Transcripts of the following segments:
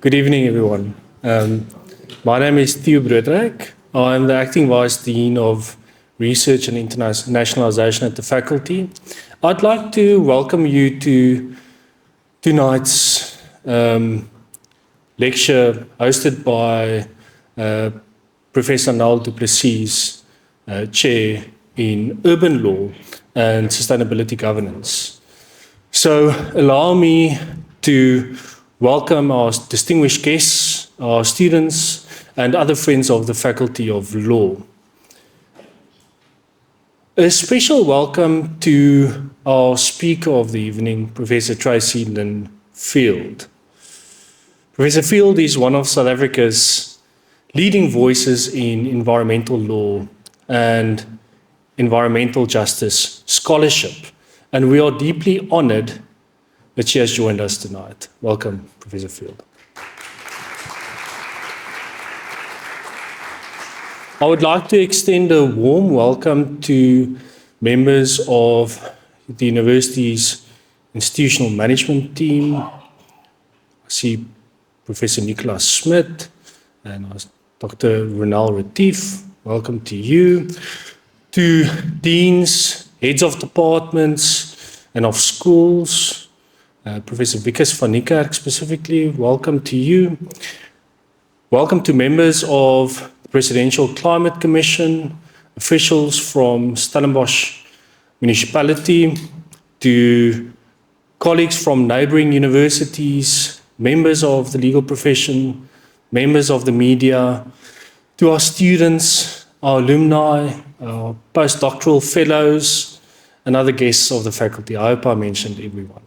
Good evening, everyone. My name is Stewardship. I'm the Acting Vice Dean of Research and Internationalization at the faculty. I'd like to welcome you to tonight's lecture hosted by Professor Arnold du Plessis, Chair in Urban Law and Sustainability Governance. So allow me to welcome our distinguished guests, our students, and other friends of the Faculty of Law. A special welcome to our speaker of the evening, Professor Tracy-Lynn Field. Professor Field is one of South Africa's leading voices in environmental law and environmental justice scholarship, and we are deeply honoured that she has joined us tonight. Welcome, Professor Field. I would like to extend a warm welcome to members of the university's institutional management team. I see Professor Nicholas Smith and Dr. Ronald Retief. Welcome to you. To deans, heads of departments and of schools, Professor Wikus van Niekerk specifically, welcome to you. Welcome to members of the Presidential Climate Commission, officials from Stellenbosch Municipality, to colleagues from neighbouring universities, members of the legal profession, members of the media, to our students, our alumni, our postdoctoral fellows, and other guests of the faculty. I hope I mentioned everyone.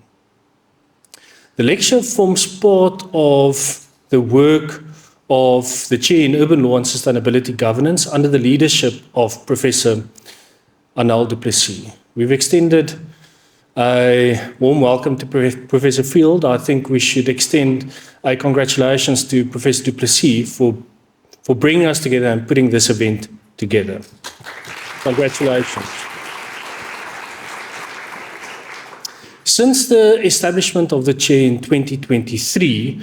The lecture forms part of the work of the Chair in Urban Law and Sustainability Governance under the leadership of Professor Arnold du Plessis. We've extended a warm welcome to Professor Field. I think we should extend a congratulations to Professor du Plessis for bringing us together and putting this event together. Congratulations. Since the establishment of the Chair in 2023,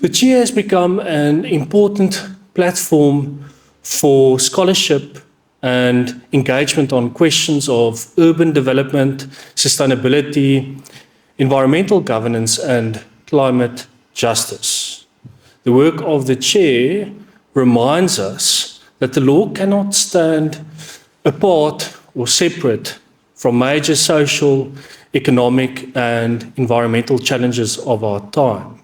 the Chair has become an important platform for scholarship and engagement on questions of urban development, sustainability, environmental governance, and climate justice. The work of the Chair reminds us that the law cannot stand apart or separate from major social, economic, and environmental challenges of our time.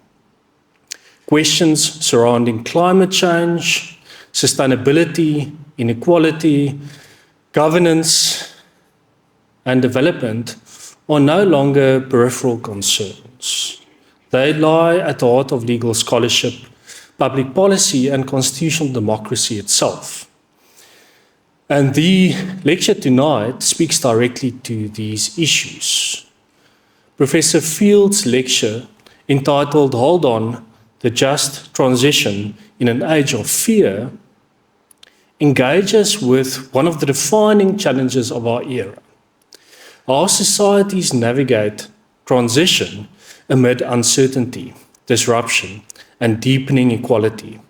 Questions surrounding climate change, sustainability, inequality, governance, and development are no longer peripheral concerns. They lie at the heart of legal scholarship, public policy, and constitutional democracy itself. And the lecture tonight speaks directly to these issues. Professor Field's lecture, entitled "Hold On, the Just Transition in an Age of Fear," engages with one of the defining challenges of our era. Our societies navigate transition amid uncertainty, disruption, and deepening equality,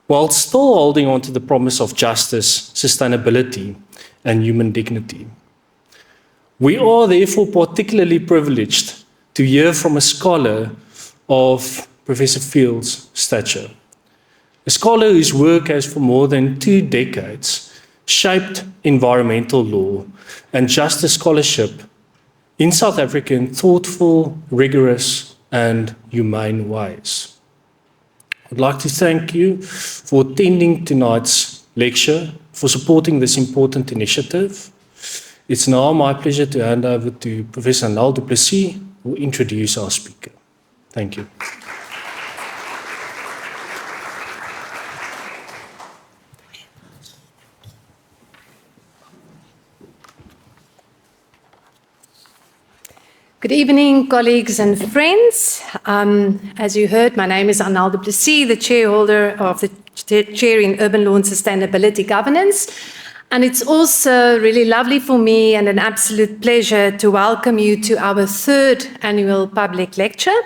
while still holding on to the promise of justice, sustainability, and human dignity. We are therefore particularly privileged to hear from a scholar of Professor Field's stature, a scholar whose work has for more than 2 decades shaped environmental law and justice scholarship in South Africa in thoughtful, rigorous, and humane ways. I'd like to thank you for attending tonight's lecture, for supporting this important initiative. It's now my pleasure to hand over to Professor Arnold du Plessis, who will introduce our speaker. Thank you. Good evening, colleagues and friends. As you heard, my name is Arnold du Plessis, the chairholder of the Chair in Urban Law and Sustainability Governance. And it's also really lovely for me and an absolute pleasure to welcome you to our 3rd annual public lecture.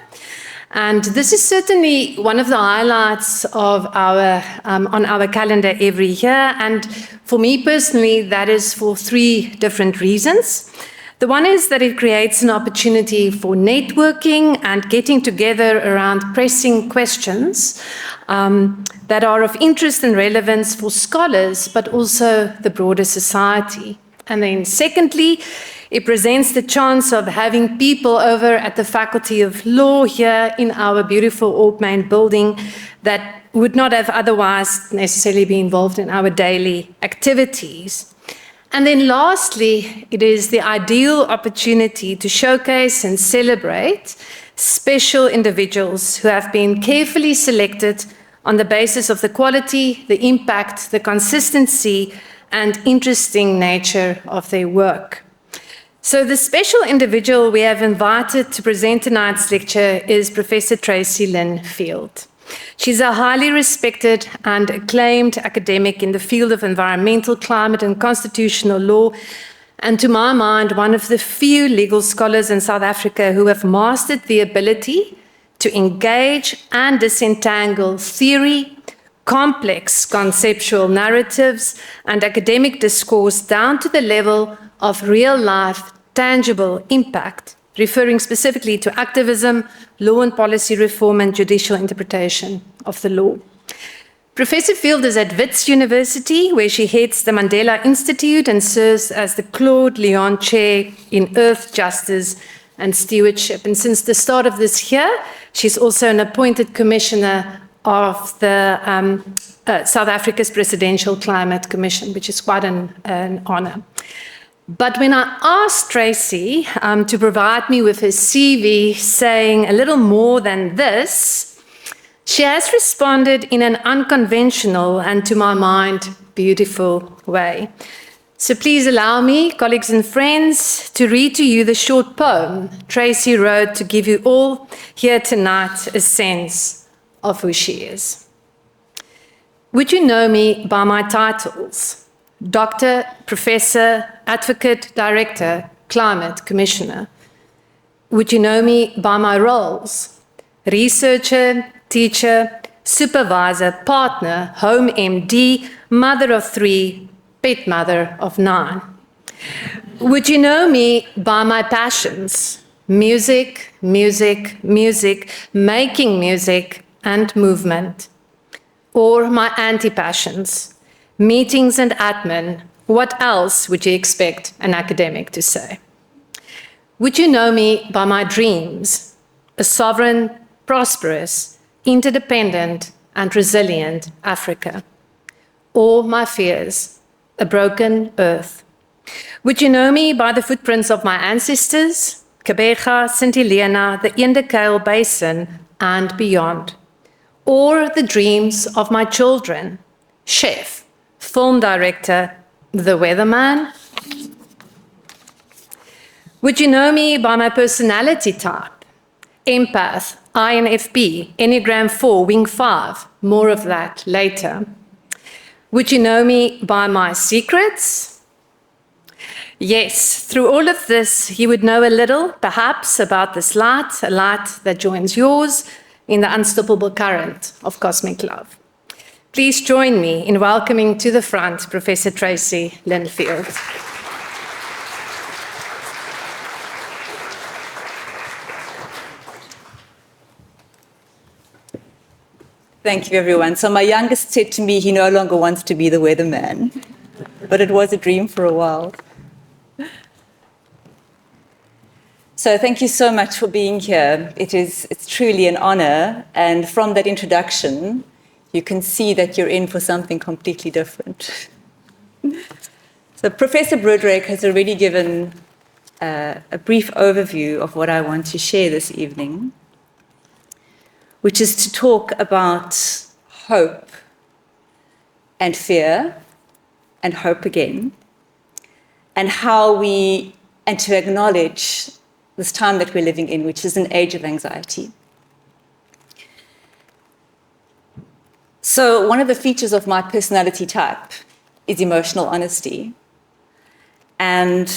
And this is certainly one of the highlights of our on our calendar every year. And for me personally, that is for three different reasons. The one is that it creates an opportunity for networking and getting together around pressing questions that are of interest and relevance for scholars, but also the broader society. And then secondly, it presents the chance of having people over at the Faculty of Law here in our beautiful Old Main building that would not have otherwise necessarily been involved in our daily activities. And then lastly, it is the ideal opportunity to showcase and celebrate special individuals who have been carefully selected on the basis of the quality, the impact, the consistency, and interesting nature of their work. So the special individual we have invited to present tonight's lecture is Professor Tracy-Lynn Field. She's a highly respected and acclaimed academic in the field of environmental, climate, and constitutional law, and to my mind, one of the few legal scholars in South Africa who have mastered the ability to engage and disentangle theory, complex conceptual narratives, and academic discourse down to the level of real-life, tangible impact, referring specifically to activism, law and policy reform, and judicial interpretation of the law. Professor Field is at Wits University, where she heads the Mandela Institute and serves as the Claude Leon Chair in Earth, Justice, and Stewardship. And since the start of this year, she's also an appointed commissioner of the South Africa's Presidential Climate Commission, which is quite an honor. But when I asked Tracy to provide me with her CV saying a little more than this, she has responded in an unconventional and, to my mind, beautiful way. So please allow me, colleagues and friends, to read to you the short poem Tracy wrote to give you all here tonight a sense of who she is. Would you know me by my titles? Doctor, Professor, Advocate, Director, Climate Commissioner. Would you know me by my roles? Researcher, teacher, supervisor, partner, home MD, mother of 3, pet mother of 9. Would you know me by my passions? Music, music, music, making music, and movement. Or my anti-passions? Meetings and admin. What else would you expect an academic to say? Would you know me by my dreams? A sovereign, prosperous, interdependent, and resilient Africa. Or my fears? A broken earth. Would you know me by the footprints of my ancestors? Kebega, St. Helena, the Indekale Basin, and beyond. Or the dreams of my children? Chef, film director, the weatherman? Would you know me by my personality type? Empath, INFP, Enneagram 4, Wing 5, more of that later. Would you know me by my secrets? Yes, through all of this, you would know a little, perhaps, about this light, a light that joins yours in the unstoppable current of cosmic love. Please join me in welcoming to the front Professor Tracy-Lynn Field. Thank you, everyone. So my youngest said to me he no longer wants to be the weatherman, but it was a dream for a while. So thank you so much for being here. It's truly an honor, and from that introduction, you can see that you're in for something completely different. So Professor Broderick has already given a brief overview of what I want to share this evening, which is to talk about hope and fear and hope again, and and to acknowledge this time that we're living in, which is an age of anxiety. So one of the features of my personality type is emotional honesty. And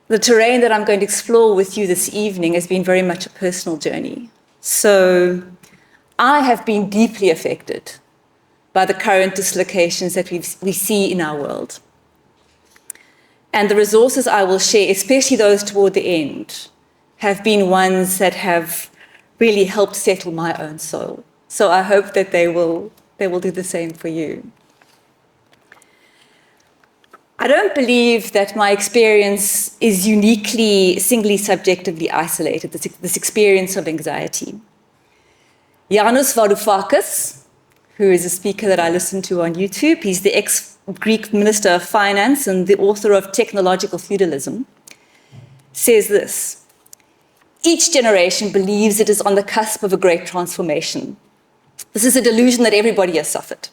the terrain that I'm going to explore with you this evening has been very much a personal journey. So I have been deeply affected by the current dislocations that we see in our world. And the resources I will share, especially those toward the end, have been ones that have really helped settle my own soul. So I hope that they will do the same for you. I don't believe that my experience is uniquely, singly, subjectively isolated, this experience of anxiety. Yanis Varoufakis, who is a speaker that I listen to on YouTube, he's the ex-Greek Minister of Finance and the author of Technological Feudalism, says this: each generation believes it is on the cusp of a great transformation. This is a delusion that everybody has suffered.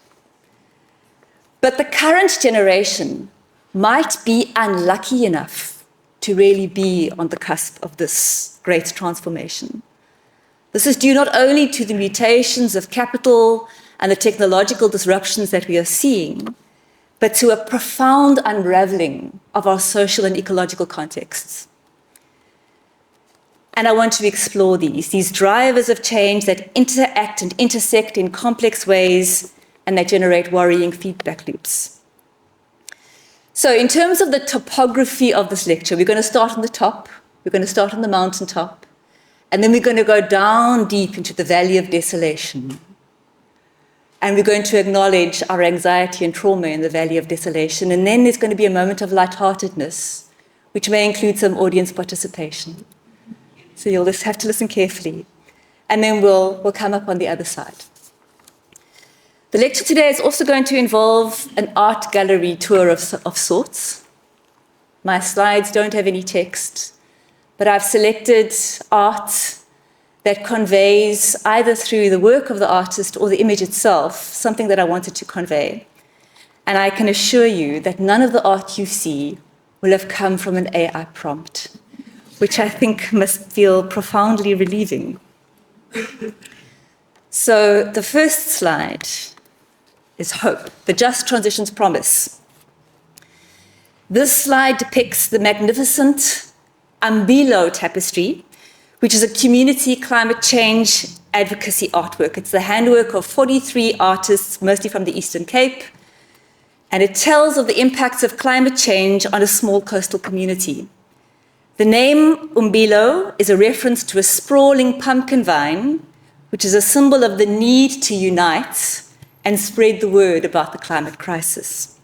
But the current generation might be unlucky enough to really be on the cusp of this great transformation. This is due not only to the mutations of capital and the technological disruptions that we are seeing, but to a profound unraveling of our social and ecological contexts. And I want to explore these drivers of change that interact and intersect in complex ways and that generate worrying feedback loops. So in terms of the topography of this lecture, we're going to start on the top, we're going to start on the mountaintop, and then we're going to go down deep into the valley of desolation. And we're going to acknowledge our anxiety and trauma in the valley of desolation. And then there's going to be a moment of lightheartedness, which may include some audience participation. So you'll just have to listen carefully. And then we'll come up on the other side. The lecture today is also going to involve an art gallery tour of sorts. My slides don't have any text, but I've selected art that conveys, either through the work of the artist or the image itself, something that I wanted to convey. And I can assure you that none of the art you see will have come from an AI prompt, which I think must feel profoundly relieving. So the first slide is hope, the just transition's promise. This slide depicts the magnificent Ambilo tapestry, which is a community climate change advocacy artwork. It's the handwork of 43 artists, mostly from the Eastern Cape, and it tells of the impacts of climate change on a small coastal community. The name Umbilo is a reference to a sprawling pumpkin vine, which is a symbol of the need to unite and spread the word about the climate crisis.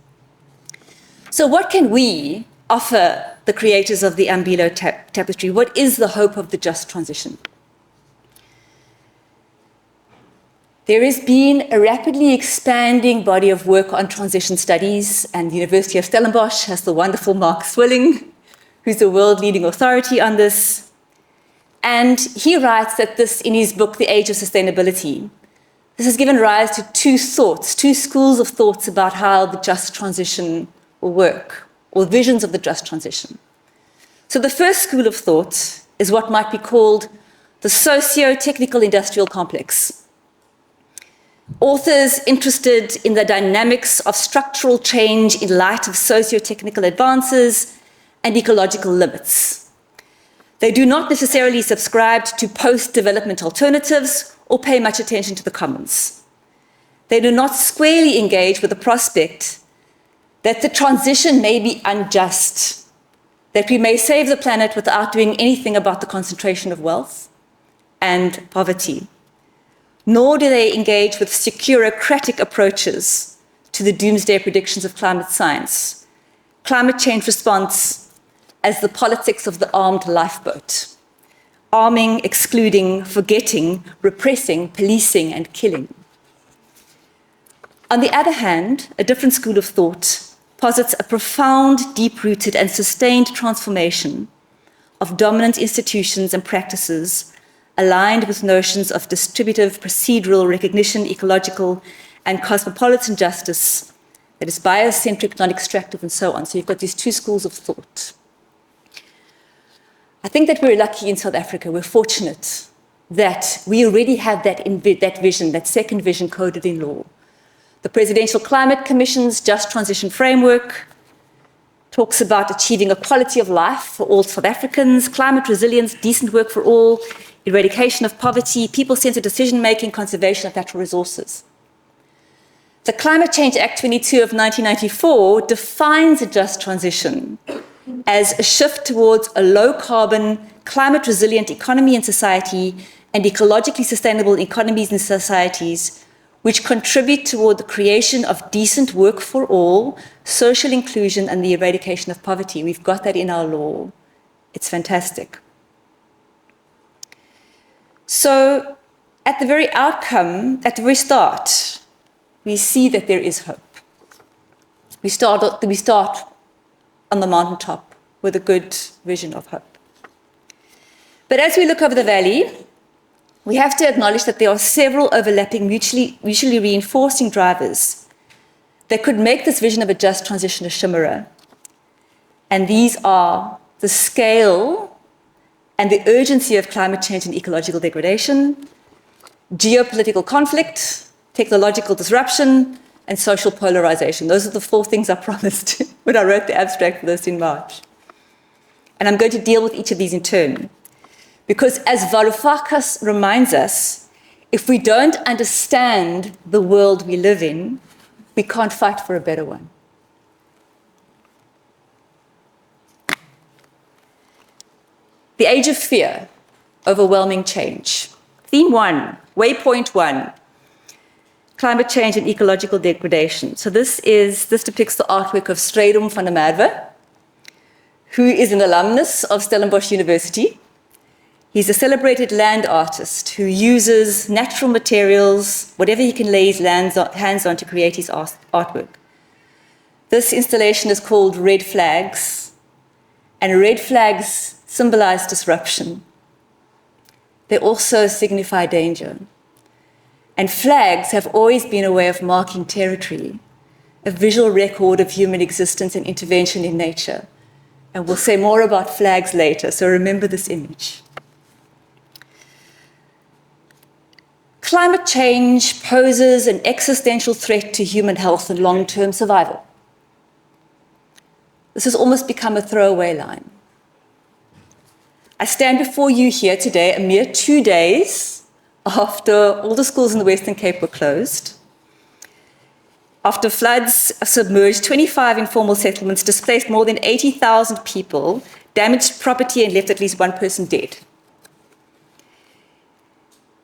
So what can we offer the creators of the Ambilo tapestry? What is the hope of the just transition? There has been a rapidly expanding body of work on transition studies, and the University of Stellenbosch has the wonderful Mark Swilling, who's the world-leading authority on this. And he writes that this, in his book, The Age of Sustainability, this has given rise to two schools of thoughts about how the just transition will work, or visions of the just transition. So the first school of thought is what might be called the socio-technical industrial complex. Authors interested in the dynamics of structural change in light of socio-technical advances and ecological limits. They do not necessarily subscribe to post-development alternatives or pay much attention to the commons. They do not squarely engage with the prospect that the transition may be unjust, that we may save the planet without doing anything about the concentration of wealth and poverty. Nor do they engage with securocratic approaches to the doomsday predictions of climate science, climate change response as the politics of the armed lifeboat, arming, excluding, forgetting, repressing, policing, and killing. On the other hand, a different school of thought posits a profound, deep-rooted, and sustained transformation of dominant institutions and practices aligned with notions of distributive, procedural recognition, ecological, and cosmopolitan justice that is biocentric, non-extractive, and so on. So you've got these two schools of thought. I think that we're lucky in South Africa. We're fortunate that we already have that vision, that second vision coded in law. The Presidential Climate Commission's Just Transition Framework talks about achieving a quality of life for all South Africans, climate resilience, decent work for all, eradication of poverty, people-centered decision-making, conservation of natural resources. The Climate Change Act 22 of 1994 defines a just transition as a shift towards a low-carbon, climate-resilient economy and society and ecologically sustainable economies and societies which contribute toward the creation of decent work for all, social inclusion, and the eradication of poverty. We've got that in our law. It's fantastic. So, at the very outcome, at the very start, we see that there is hope. We start on the mountaintop with a good vision of hope. But as we look over the valley, we have to acknowledge that there are several overlapping, mutually reinforcing drivers that could make this vision of a just transition a chimera. And these are the scale and the urgency of climate change and ecological degradation, geopolitical conflict, technological disruption, and social polarization. Those are the 4 things I promised when I wrote the abstract for this in March. And I'm going to deal with each of these in turn. Because as Varoufakis reminds us, if we don't understand the world we live in, we can't fight for a better one. The age of fear, overwhelming change. Theme 1, waypoint 1, climate change and ecological degradation. So this depicts the artwork of Strydom van der Merwe, who is an alumnus of Stellenbosch University. He's a celebrated land artist who uses natural materials, whatever he can lay his hands on to create his artwork. This installation is called Red Flags, and red flags symbolize disruption. They also signify danger. And flags have always been a way of marking territory, a visual record of human existence and intervention in nature. And we'll say more about flags later, so remember this image. Climate change poses an existential threat to human health and long-term survival. This has almost become a throwaway line. I stand before you here today, a mere 2 days after all the schools in the Western Cape were closed, after floods submerged 25 informal settlements, displaced more than 80,000 people, damaged property and left at least 1 person dead.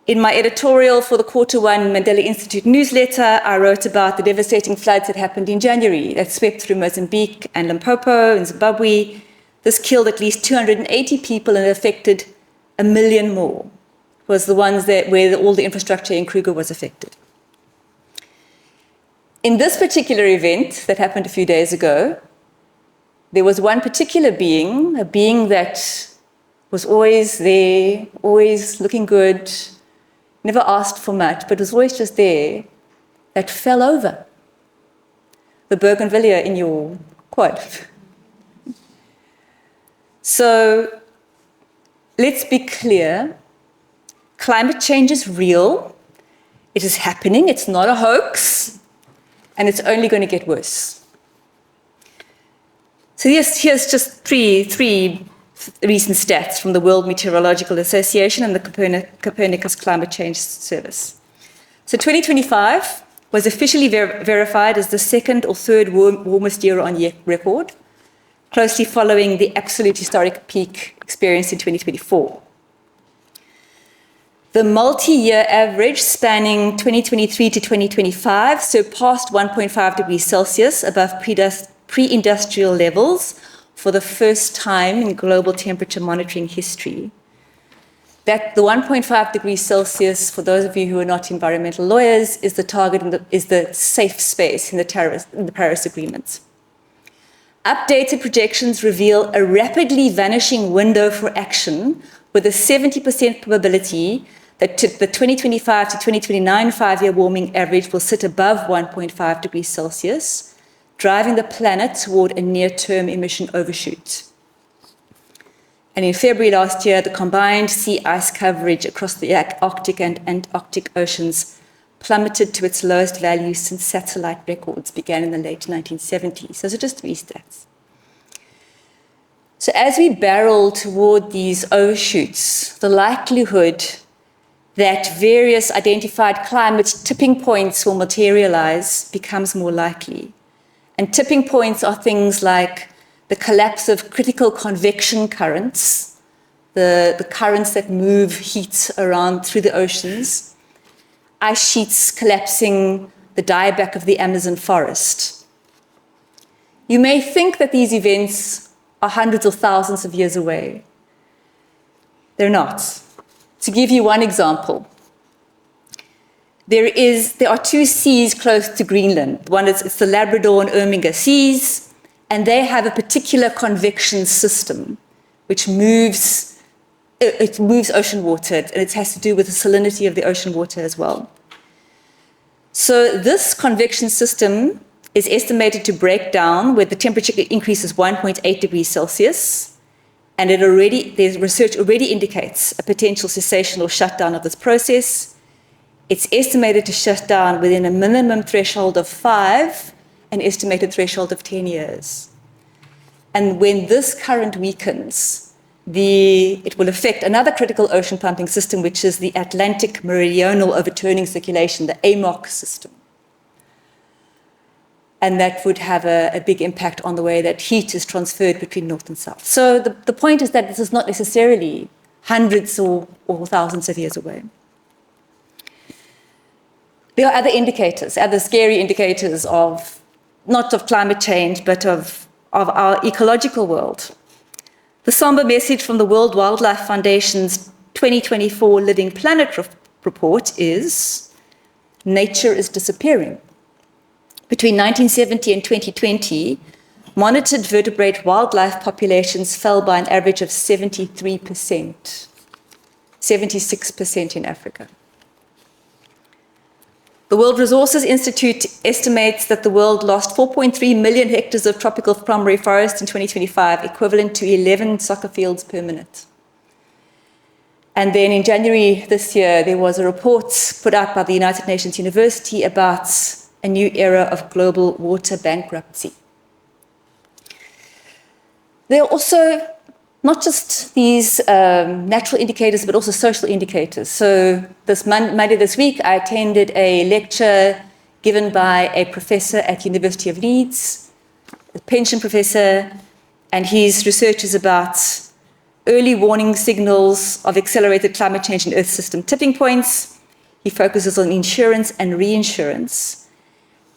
In my editorial for the Q1 Mandela Institute newsletter, I wrote about the devastating floods that happened in January that swept through Mozambique and Limpopo in Zimbabwe. This killed at least 280 people and affected 1 million more. It was the ones where all the infrastructure in Kruger was affected. In this particular event that happened a few days ago, there was one particular being, a being that was always there, always looking good, never asked for much, but was always just there, that fell over. The bougainvillea in your quad. So let's be clear. Climate change is real. It is happening. It's not a hoax. And it's only going to get worse. So here's just three recent stats from the World Meteorological Association and the Copernicus Climate Change Service. So 2025 was officially verified as the 2nd or 3rd warmest year on record, closely following the absolute historic peak experienced in 2024. The multi-year average spanning 2023 to 2025 surpassed 1.5 degrees Celsius above pre-industrial levels for the first time in global temperature monitoring history. That the 1.5 degrees Celsius, for those of you who are not environmental lawyers, is the target, is the safe space in the Paris Agreement. Updated projections reveal a rapidly vanishing window for action with a 70% probability that the 2025 to 2029 5-year warming average will sit above 1.5 degrees Celsius, driving the planet toward a near-term emission overshoot. And in February last year, the combined sea ice coverage across the Arctic and Antarctic oceans plummeted to its lowest value since satellite records began in the late 1970s. Those are just 3 stats. So as we barrel toward these overshoots, the likelihood that various identified climate tipping points will materialize becomes more likely. And tipping points are things like the collapse of critical convection currents, the currents that move heat around through the oceans, ice sheets collapsing, the dieback of the Amazon forest. You may think that these events are hundreds of thousands of years away. They're not. To give you one example, there are two seas close to Greenland. One is it's the Labrador and Erminger Seas, and they have a particular convection system which moves ocean water, and it has to do with the salinity of the ocean water as well. So this convection system is estimated to break down where the temperature increases 1.8 degrees Celsius, and there's research already indicates a potential cessation or shutdown of this process. It's estimated to shut down within a minimum threshold of 5, an estimated threshold of 10 years. And when this current weakens, it will affect another critical ocean pumping system, which is the Atlantic Meridional Overturning Circulation, the AMOC system. And that would have a big impact on the way that heat is transferred between north and south. So the point is that this is not necessarily hundreds or thousands of years away. There are other indicators, other scary indicators of, not of climate change, but of our ecological world. The somber message from the World Wildlife Foundation's 2024 Living Planet report is, nature is disappearing. Between 1970 and 2020, monitored vertebrate wildlife populations fell by an average of 73%, 76% in Africa. The World Resources Institute estimates that the world lost 4.3 million hectares of tropical primary forest in 2025, equivalent to 11 soccer fields per minute. And then in January this year, there was a report put out by the United Nations University about a new era of global water bankruptcy. There are also not just these natural indicators, but also social indicators. So this Monday this week, I attended a lecture given by a professor at University of Leeds, a pension professor, and his research is about early warning signals of accelerated climate change and Earth system tipping points. He focuses on insurance and reinsurance.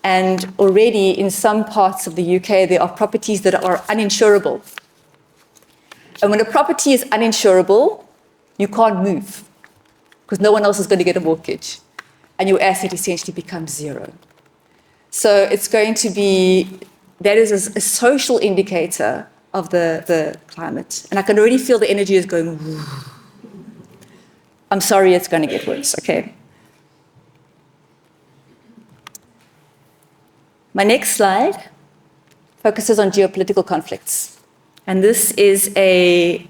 And already in some parts of the UK, there are properties that are uninsurable. And when a property is uninsurable, you can't move because no one else is going to get a mortgage. And your asset essentially becomes zero. So it's going to be, that is a social indicator of the climate. And I can already feel the energy is going, whoo. I'm sorry, it's going to get worse, okay? My next slide focuses on geopolitical conflicts. And this is I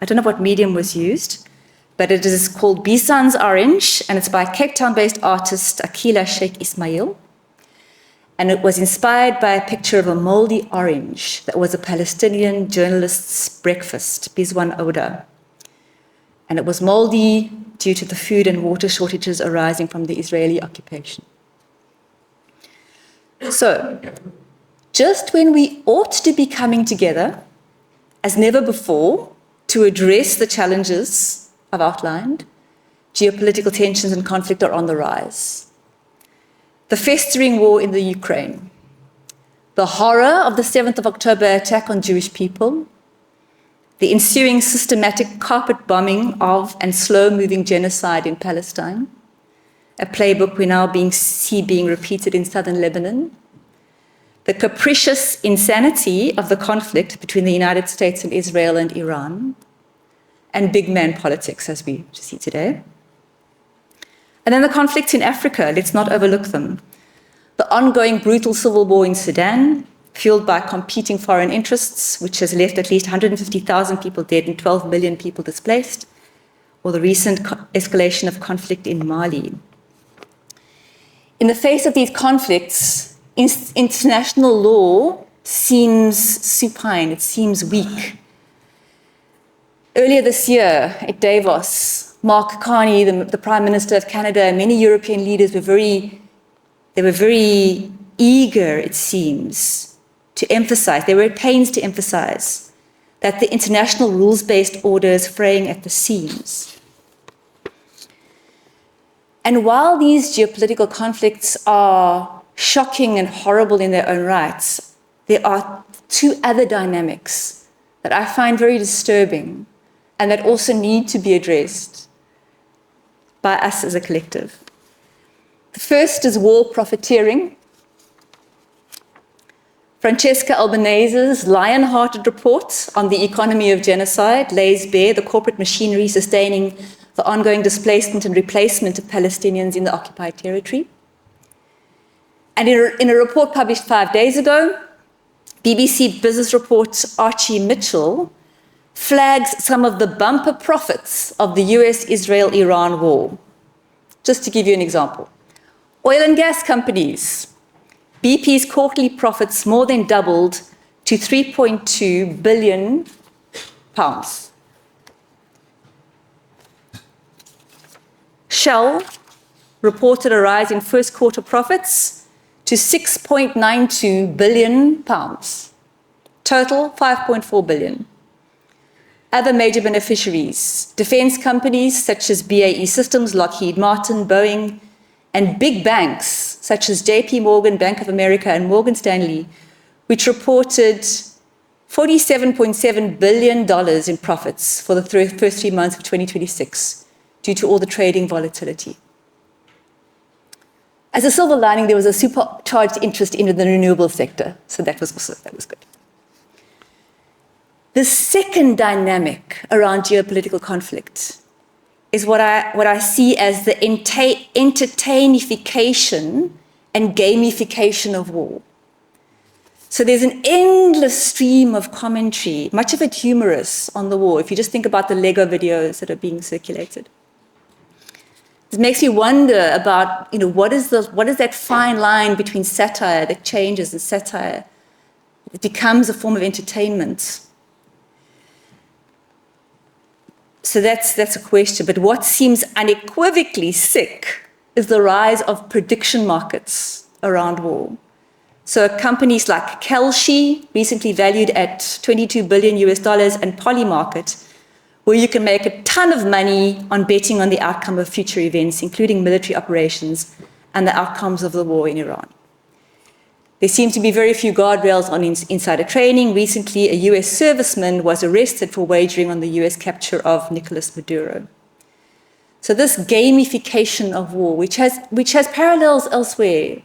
don't know what medium was used, but it is called Bisan's Orange, and it's by Cape Town-based artist Akila Sheikh Ismail. And it was inspired by a picture of a moldy orange that was a Palestinian journalist's breakfast, Bizwan Oda. And it was moldy due to the food and water shortages arising from the Israeli occupation. So, just when we ought to be coming together, as never before, to address the challenges I've outlined, geopolitical tensions and conflict are on the rise. The festering war in the Ukraine, the horror of the 7th of October attack on Jewish people, the ensuing systematic carpet bombing of and slow-moving genocide in Palestine, a playbook we now see being repeated in southern Lebanon, the capricious insanity of the conflict between the United States and Israel and Iran, and big man politics, as we see today. And then the conflicts in Africa, let's not overlook them. The ongoing brutal civil war in Sudan, fueled by competing foreign interests, which has left at least 150,000 people dead and 12 million people displaced, or the recent escalation of conflict in Mali. In the face of these conflicts, international law seems supine, it seems weak. Earlier this year at Davos, Mark Carney, the Prime Minister of Canada, and many European leaders were very eager, it seems, to emphasize, they were at pains to emphasize that the international rules-based order is fraying at the seams. And while these geopolitical conflicts are shocking and horrible in their own rights, there are two other dynamics that I find very disturbing and that also need to be addressed by us as a collective. The first is war profiteering. Francesca Albanese's lion-hearted report on the economy of genocide lays bare the corporate machinery sustaining the ongoing displacement and replacement of Palestinians in the occupied territory. And in a report published 5 days ago, BBC Business Report's Archie Mitchell flags some of the bumper profits of the US-Israel-Iran war. Just to give you an example. Oil and gas companies. BP's quarterly profits more than doubled to £3.2 billion. Shell reported a rise in first quarter profits to £6.92 billion. Total, £5.4 billion. Other major beneficiaries, defense companies such as BAE Systems, Lockheed Martin, Boeing, and big banks such as JP Morgan, Bank of America, and Morgan Stanley, which reported $47.7 billion in profits for the first 3 months of 2026 due to all the trading volatility. As a silver lining, there was a supercharged interest in the renewable sector, so that was good. The second dynamic around geopolitical conflict is what I see as the entertainification and gamification of war. So there's an endless stream of commentary, much of it humorous, on the war, if you just think about the Lego videos that are being circulated. It makes you wonder about, what is that fine line between satire that changes and satire that becomes a form of entertainment. So that's a question. But what seems unequivocally sick is the rise of prediction markets around war. So companies like Kelshi, recently valued at $22 billion and Polymarket, where you can make a ton of money on betting on the outcome of future events, including military operations and the outcomes of the war in Iran. There seem to be very few guardrails on insider trading. Recently, a US serviceman was arrested for wagering on the US capture of Nicolas Maduro. So this gamification of war, which has parallels elsewhere,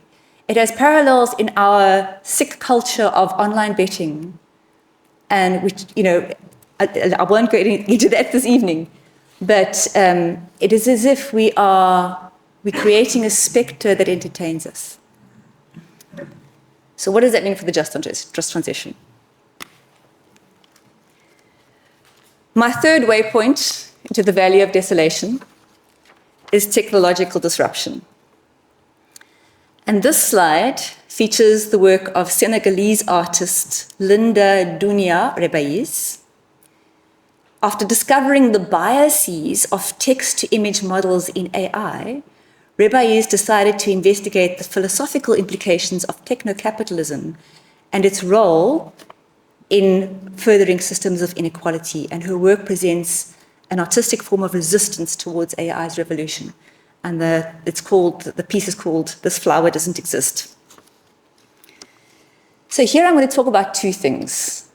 it has parallels in our sick culture of online betting, and which, I won't go into that this evening, but it is as if we're creating a spectre that entertains us. So what does that mean for the just transition? My third waypoint into the valley of desolation is technological disruption. And this slide features the work of Senegalese artist Linda Dunia Rebaiz. After discovering the biases of text-to-image models in AI, Rebaiz decided to investigate the philosophical implications of techno-capitalism and its role in furthering systems of inequality. And her work presents an artistic form of resistance towards AI's revolution. And the piece is called "This Flower Doesn't Exist." So here I'm going to talk about two things.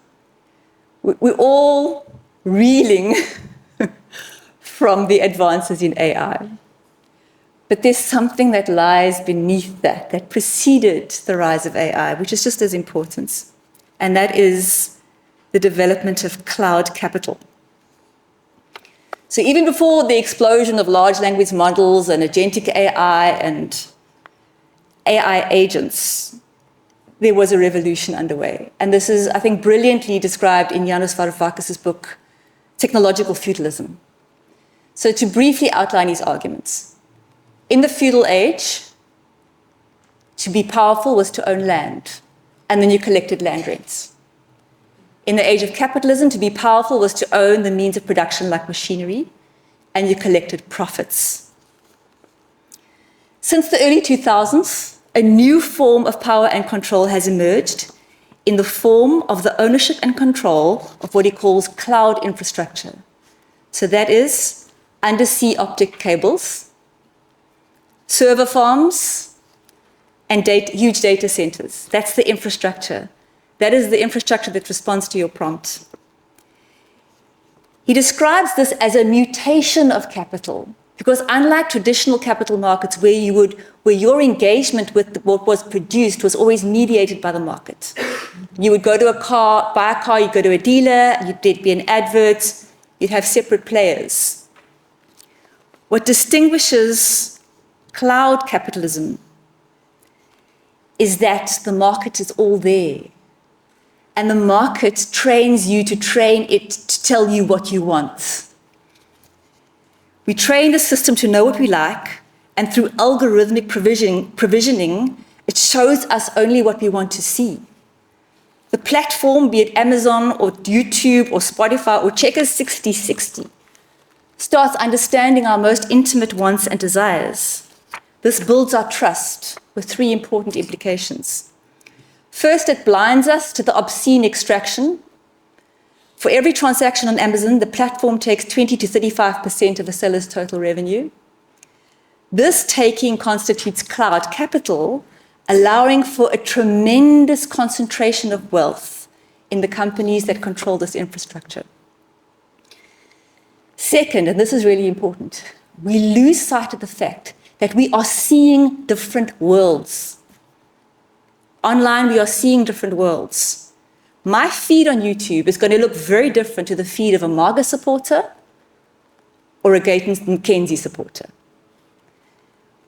We're all reeling from the advances in AI. But there's something that lies beneath that preceded the rise of AI, which is just as important. And that is the development of cloud capital. So even before the explosion of large language models and agentic AI and AI agents, there was a revolution underway. And this is, I think, brilliantly described in Yanis Varoufakis' book, Technological Feudalism. So to briefly outline his arguments. In the feudal age, to be powerful was to own land and then you collected land rents. In the age of capitalism, to be powerful was to own the means of production like machinery, and you collected profits. Since the early 2000s, a new form of power and control has emerged in the form of the ownership and control of what he calls cloud infrastructure. So that is undersea optic cables, server farms, and huge data centers. That's the infrastructure. That is the infrastructure that responds to your prompt. He describes this as a mutation of capital, because unlike traditional capital markets where your engagement with what was produced was always mediated by the market. You would go to buy a car, you'd go to a dealer, there'd be an advert, you'd have separate players. What distinguishes cloud capitalism is that the market is all there. And the market trains you to train it to tell you what you want. We train the system to know what we like, and through algorithmic provisioning, it shows us only what we want to see. The platform, be it Amazon or YouTube or Spotify or Checkers 6060, starts understanding our most intimate wants and desires. This builds our trust with three important implications. First, it blinds us to the obscene extraction. For every transaction on Amazon, the platform takes 20 to 35% of the seller's total revenue. This taking constitutes cloud capital, allowing for a tremendous concentration of wealth in the companies that control this infrastructure. Second, and this is really important, we lose sight of the fact that we are seeing different worlds. Online, we are seeing different worlds. My feed on YouTube is going to look very different to the feed of a MAGA supporter or a Gayton Mackenzie supporter.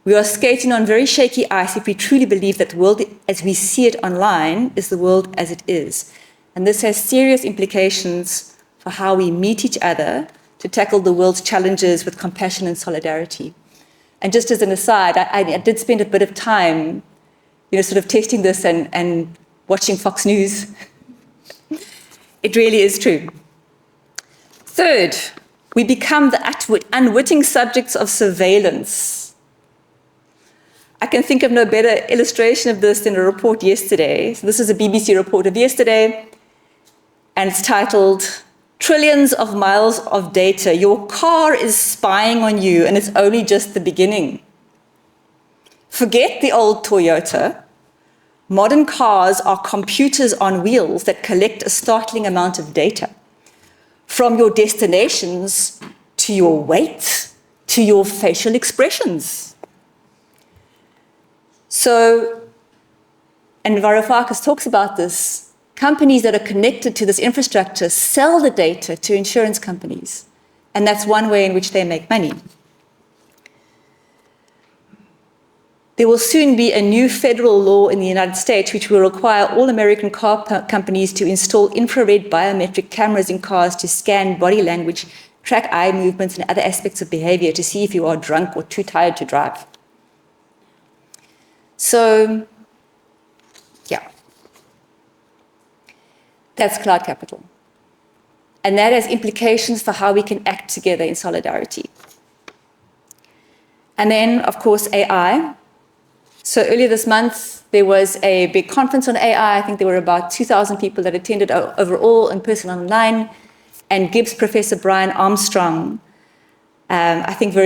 We are skating on very shaky ice if we truly believe that the world as we see it online is the world as it is. And this has serious implications for how we meet each other to tackle the world's challenges with compassion and solidarity. And just as an aside, I did spend a bit of time sort of testing this and watching Fox News. It really is true. Third, we become the unwitting subjects of surveillance. I can think of no better illustration of this than a report yesterday. So this is a BBC report of yesterday, and it's titled, "Trillions of Miles of Data. Your car is spying on you, and it's only just the beginning." Forget the old Toyota. Modern cars are computers on wheels that collect a startling amount of data. From your destinations, to your weight, to your facial expressions. So, and Varoufakis talks about this, companies that are connected to this infrastructure sell the data to insurance companies. And that's one way in which they make money. There will soon be a new federal law in the United States which will require all American car companies to install infrared biometric cameras in cars to scan body language, track eye movements and other aspects of behavior to see if you are drunk or too tired to drive. So, yeah, that's cloud capital. And that has implications for how we can act together in solidarity. And then, of course, AI. So earlier this month, there was a big conference on AI. I think there were about 2,000 people that attended overall, in person and online. And GIBS Professor Brian Armstrong, I think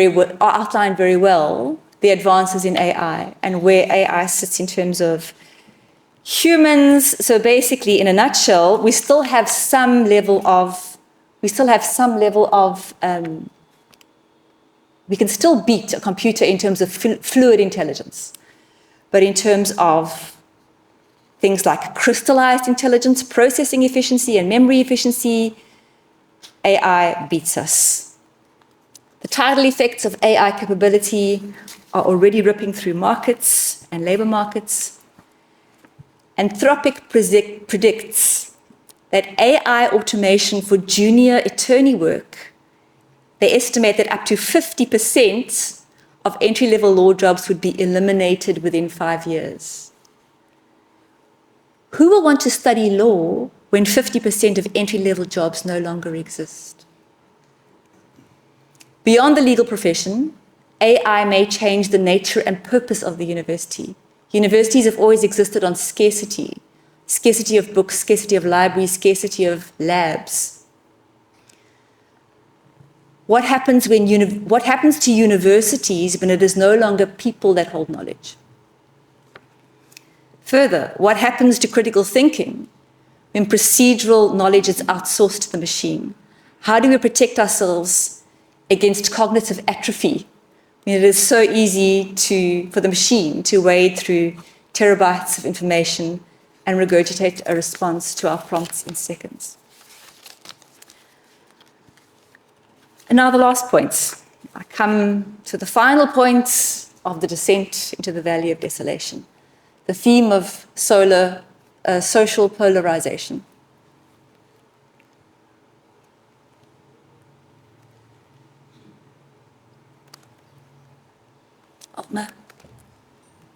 outlined very well the advances in AI and where AI sits in terms of humans. So basically, in a nutshell, we still have some level of, we can still beat a computer in terms of fluid intelligence. But in terms of things like crystallized intelligence, processing efficiency, and memory efficiency, AI beats us. The tidal effects of AI capability are already ripping through markets and labor markets. Anthropic predicts that AI automation for junior attorney work, they estimate that up to 50% of entry-level law jobs would be eliminated within 5 years. Who will want to study law when 50% of entry-level jobs no longer exist? Beyond the legal profession, AI may change the nature and purpose of the university. Universities have always existed on scarcity. Scarcity of books, scarcity of libraries, scarcity of labs. What happens to universities when it is no longer people that hold knowledge? Further, what happens to critical thinking when procedural knowledge is outsourced to the machine? How do we protect ourselves against cognitive atrophy when it is so easy for the machine to wade through terabytes of information and regurgitate a response to our prompts in seconds? And now the last point. I come to the final point of the descent into the valley of desolation, the theme of social polarization. Alma,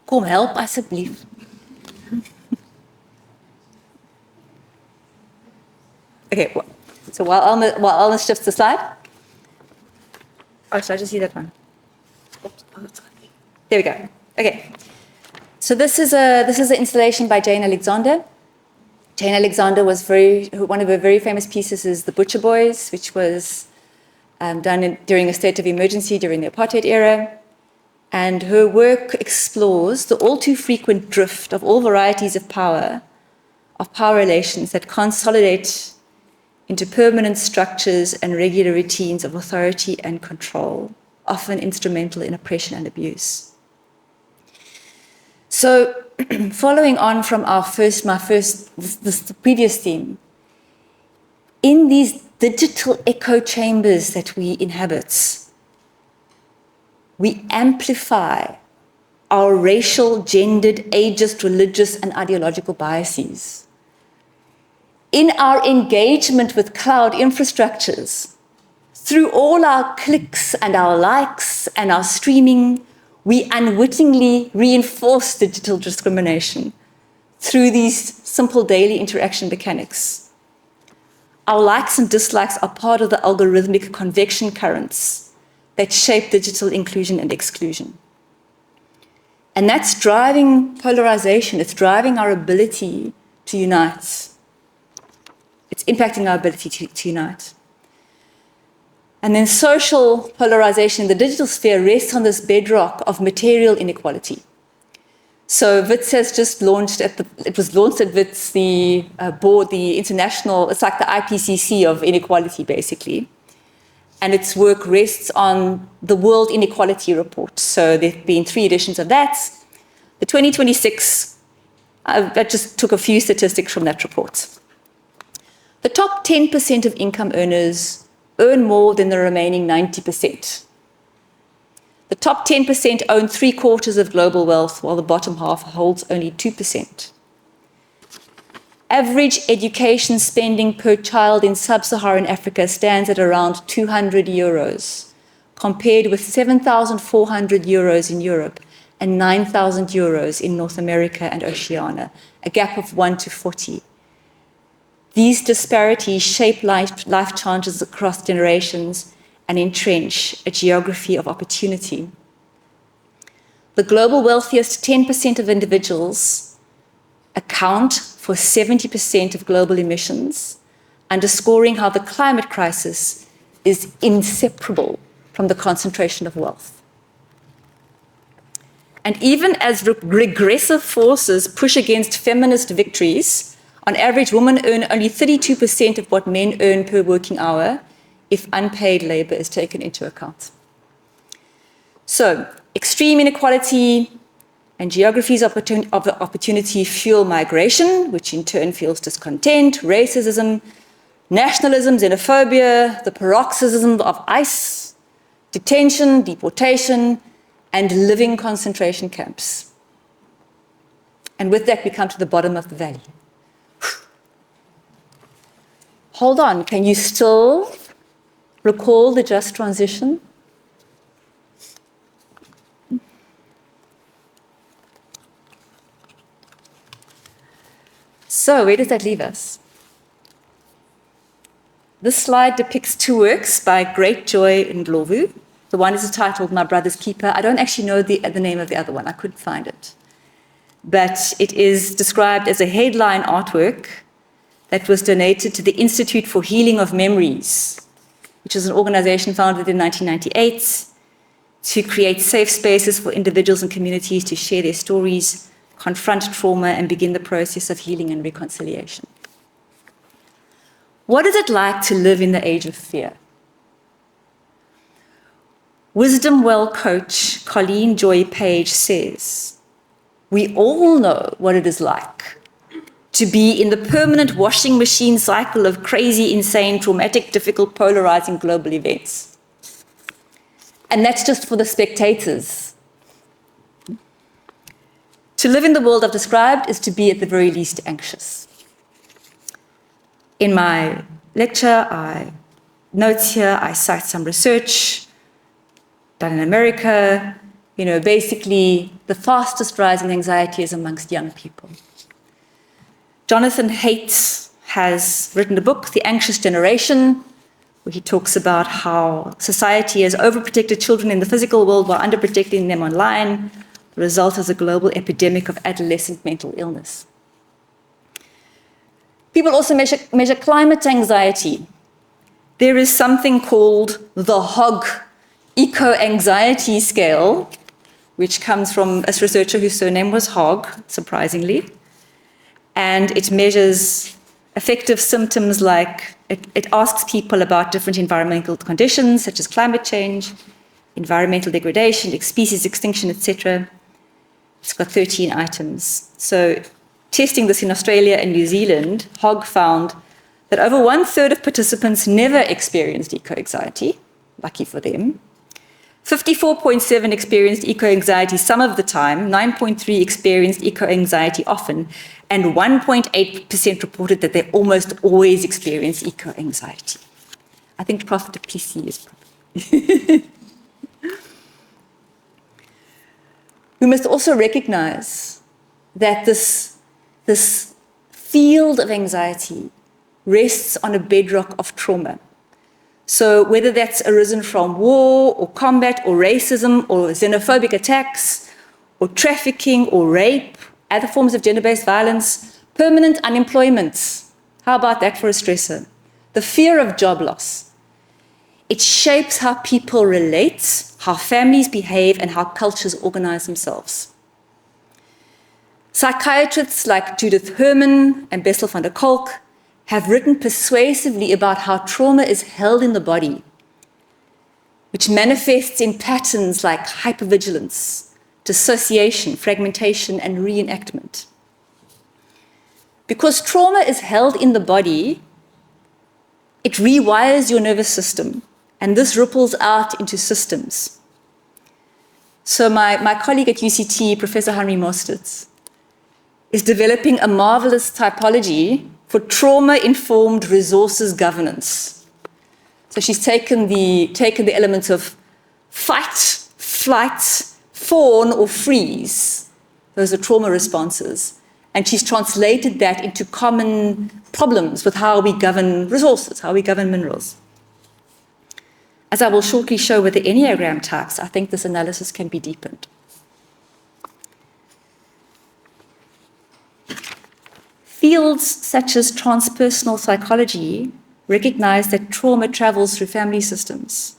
kom help asseblief. Okay, so while Alma shifts the slide. Oh, should I just see that one? There we go. Okay. So this is an installation by Jane Alexander. Jane Alexander was one of her very famous pieces is The Butcher Boys, which was done during a state of emergency during the apartheid era. And her work explores the all too frequent drift of all varieties of power relations that consolidate into permanent structures and regular routines of authority and control, often instrumental in oppression and abuse. So, following on from the previous theme, in these digital echo chambers that we inhabit, we amplify our racial, gendered, ageist, religious, and ideological biases. In our engagement with cloud infrastructures, through all our clicks and our likes and our streaming, we unwittingly reinforce digital discrimination through these simple daily interaction mechanics. Our likes and dislikes are part of the algorithmic convection currents that shape digital inclusion and exclusion. And that's driving polarization. It's driving our ability to unite. It's impacting our ability to unite. And then social polarization in the digital sphere rests on this bedrock of material inequality. So WITS has just launched it was launched at WITS, the board, the international, it's like the IPCC of inequality, basically. And its work rests on the World Inequality Report. So there have been 3 editions of that. The 2026, I just took a few statistics from that report. The top 10% of income earners earn more than the remaining 90%. The top 10% own 3/4 of global wealth, while the bottom half holds only 2%. Average education spending per child in sub-Saharan Africa stands at around 200 euros, compared with 7,400 euros in Europe and 9,000 euros in North America and Oceania, a gap of 1 to 40. These disparities shape life chances across generations and entrench a geography of opportunity. The global wealthiest 10% of individuals account for 70% of global emissions, underscoring how the climate crisis is inseparable from the concentration of wealth. And even as regressive forces push against feminist victories, on average, women earn only 32% of what men earn per working hour if unpaid labor is taken into account. So, extreme inequality and geographies of opportunity fuel migration, which in turn fuels discontent, racism, nationalism, xenophobia, the paroxysm of ICE, detention, deportation, and living concentration camps. And with that, we come to the bottom of the valley. Hold on, can you still recall the just transition? So where does that leave us? This slide depicts two works by Great Joy and Ndlovu. The one is titled My Brother's Keeper. I don't actually know the name of the other one. I couldn't find it. But it is described as a headline artwork that was donated to the Institute for Healing of Memories, which is an organization founded in 1998 to create safe spaces for individuals and communities to share their stories, confront trauma, and begin the process of healing and reconciliation. What is it like to live in the age of fear? Wisdom Well coach Colleen Joy Page says, we all know what it is like to be in the permanent washing machine cycle of crazy, insane, traumatic, difficult, polarizing global events. And that's just for the spectators. To live in the world I've described is to be at the very least anxious. In my lecture, notes here, I cite some research done in America. Basically, the fastest rise in anxiety is amongst young people. Jonathan Haidt has written a book, The Anxious Generation, where he talks about how society has overprotected children in the physical world while underprotecting them online. The result is a global epidemic of adolescent mental illness. People also measure climate anxiety. There is something called the HOG, Eco-Anxiety Scale, which comes from a researcher whose surname was Hogg, surprisingly. And it measures affective symptoms like, it asks people about different environmental conditions, such as climate change, environmental degradation, species extinction, etc. It's got 13 items. So testing this in Australia and New Zealand, Hogg found that over 1/3 of participants never experienced eco-anxiety, lucky for them. 54.7 experienced eco-anxiety some of the time, 9.3 experienced eco-anxiety often, and 1.8% reported that they almost always experience eco-anxiety. I think Prof. du Plessis is probably. We must also recognize that this field of anxiety rests on a bedrock of trauma. So whether that's arisen from war or combat or racism or xenophobic attacks or trafficking or rape, other forms of gender-based violence, permanent unemployment. How about that for a stressor? The fear of job loss. It shapes how people relate, how families behave, and how cultures organize themselves. Psychiatrists like Judith Herman and Bessel van der Kolk have written persuasively about how trauma is held in the body, which manifests in patterns like hypervigilance, dissociation, fragmentation, and reenactment. Because trauma is held in the body, it rewires your nervous system, and this ripples out into systems. So my colleague at UCT, Professor Henry Mostert, is developing a marvelous typology for trauma-informed resources governance. So she's taken the elements of fight, flight, fawn, or freeze. Those are trauma responses. And she's translated that into common problems with how we govern resources, how we govern minerals. As I will shortly show with the Enneagram types, I think this analysis can be deepened. Fields such as transpersonal psychology recognize that trauma travels through family systems.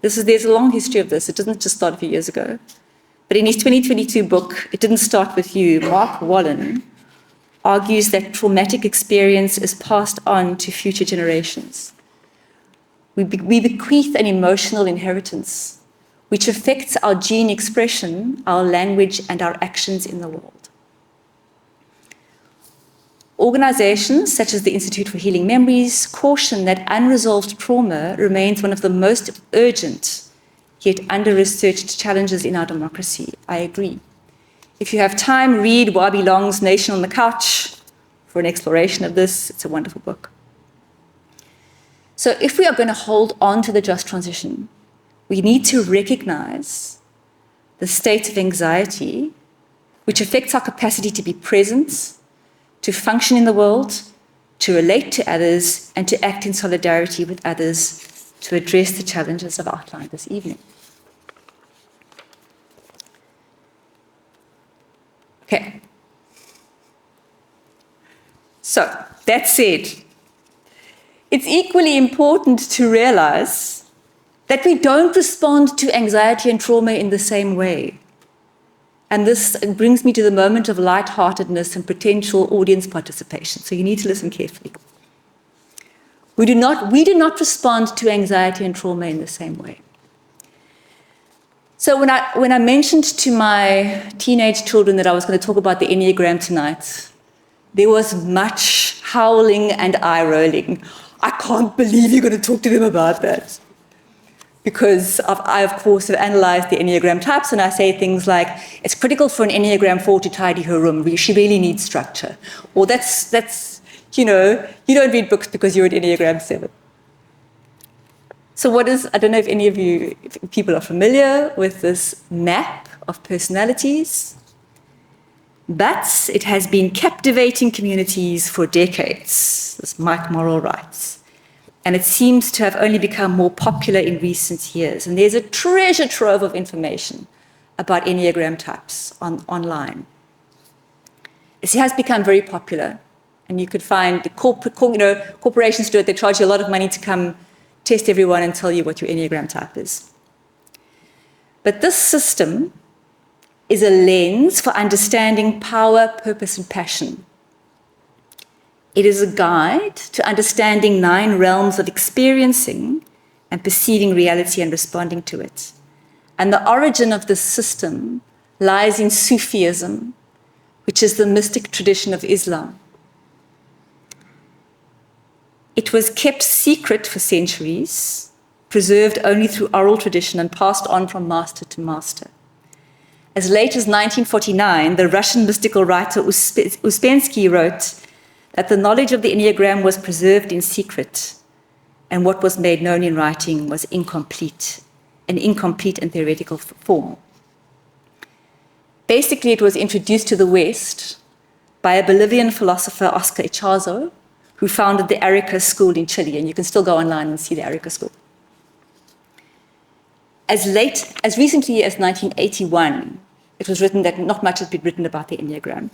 There's a long history of this. It didn't just start a few years ago. But in his 2022 book, It Didn't Start With You, Mark Wallen argues that traumatic experience is passed on to future generations. We bequeath an emotional inheritance which affects our gene expression, our language, and our actions in the world. Organizations such as the Institute for Healing Memories caution that unresolved trauma remains one of the most urgent yet under-researched challenges in our democracy. I agree. If you have time, read Wabi Long's Nation on the Couch for an exploration of this. It's a wonderful book. So if we are going to hold on to the just transition, we need to recognize the state of anxiety which affects our capacity to be present, to function in the world, to relate to others, and to act in solidarity with others to address the challenges I've outlined this evening. Okay. So, that said, it's equally important to realize that we don't respond to anxiety and trauma in the same way. And this brings me to the moment of lightheartedness and potential audience participation. So you need to listen carefully. We do not respond to anxiety and trauma in the same way. So when I mentioned to my teenage children that I was going to talk about the Enneagram tonight, there was much howling and eye-rolling. I can't believe you're going to talk to them about that. Because I, of course, have analyzed the Enneagram types, and I say things like, it's critical for an Enneagram 4 to tidy her room. She really needs structure. Or that's you don't read books because you're an Enneagram 7. So I don't know if any of you people are familiar with this map of personalities, but it has been captivating communities for decades, as Mike Morrell writes. And it seems to have only become more popular in recent years. And there's a treasure trove of information about Enneagram types online. It has become very popular. And you could find corporations do it. They charge you a lot of money to come test everyone and tell you what your Enneagram type is. But this system is a lens for understanding power, purpose, and passion. It is a guide to understanding 9 realms of experiencing and perceiving reality and responding to it. And the origin of this system lies in Sufism, which is the mystic tradition of Islam. It was kept secret for centuries, preserved only through oral tradition and passed on from master to master. As late as 1949, the Russian mystical writer Uspensky wrote that the knowledge of the Enneagram was preserved in secret, and what was made known in writing was incomplete and theoretical form. Basically, it was introduced to the West by a Bolivian philosopher, Oscar Ichazo, who founded the Arica School in Chile, and you can still go online and see the Arica School. As recently as 1981, it was written that not much has been written about the Enneagram,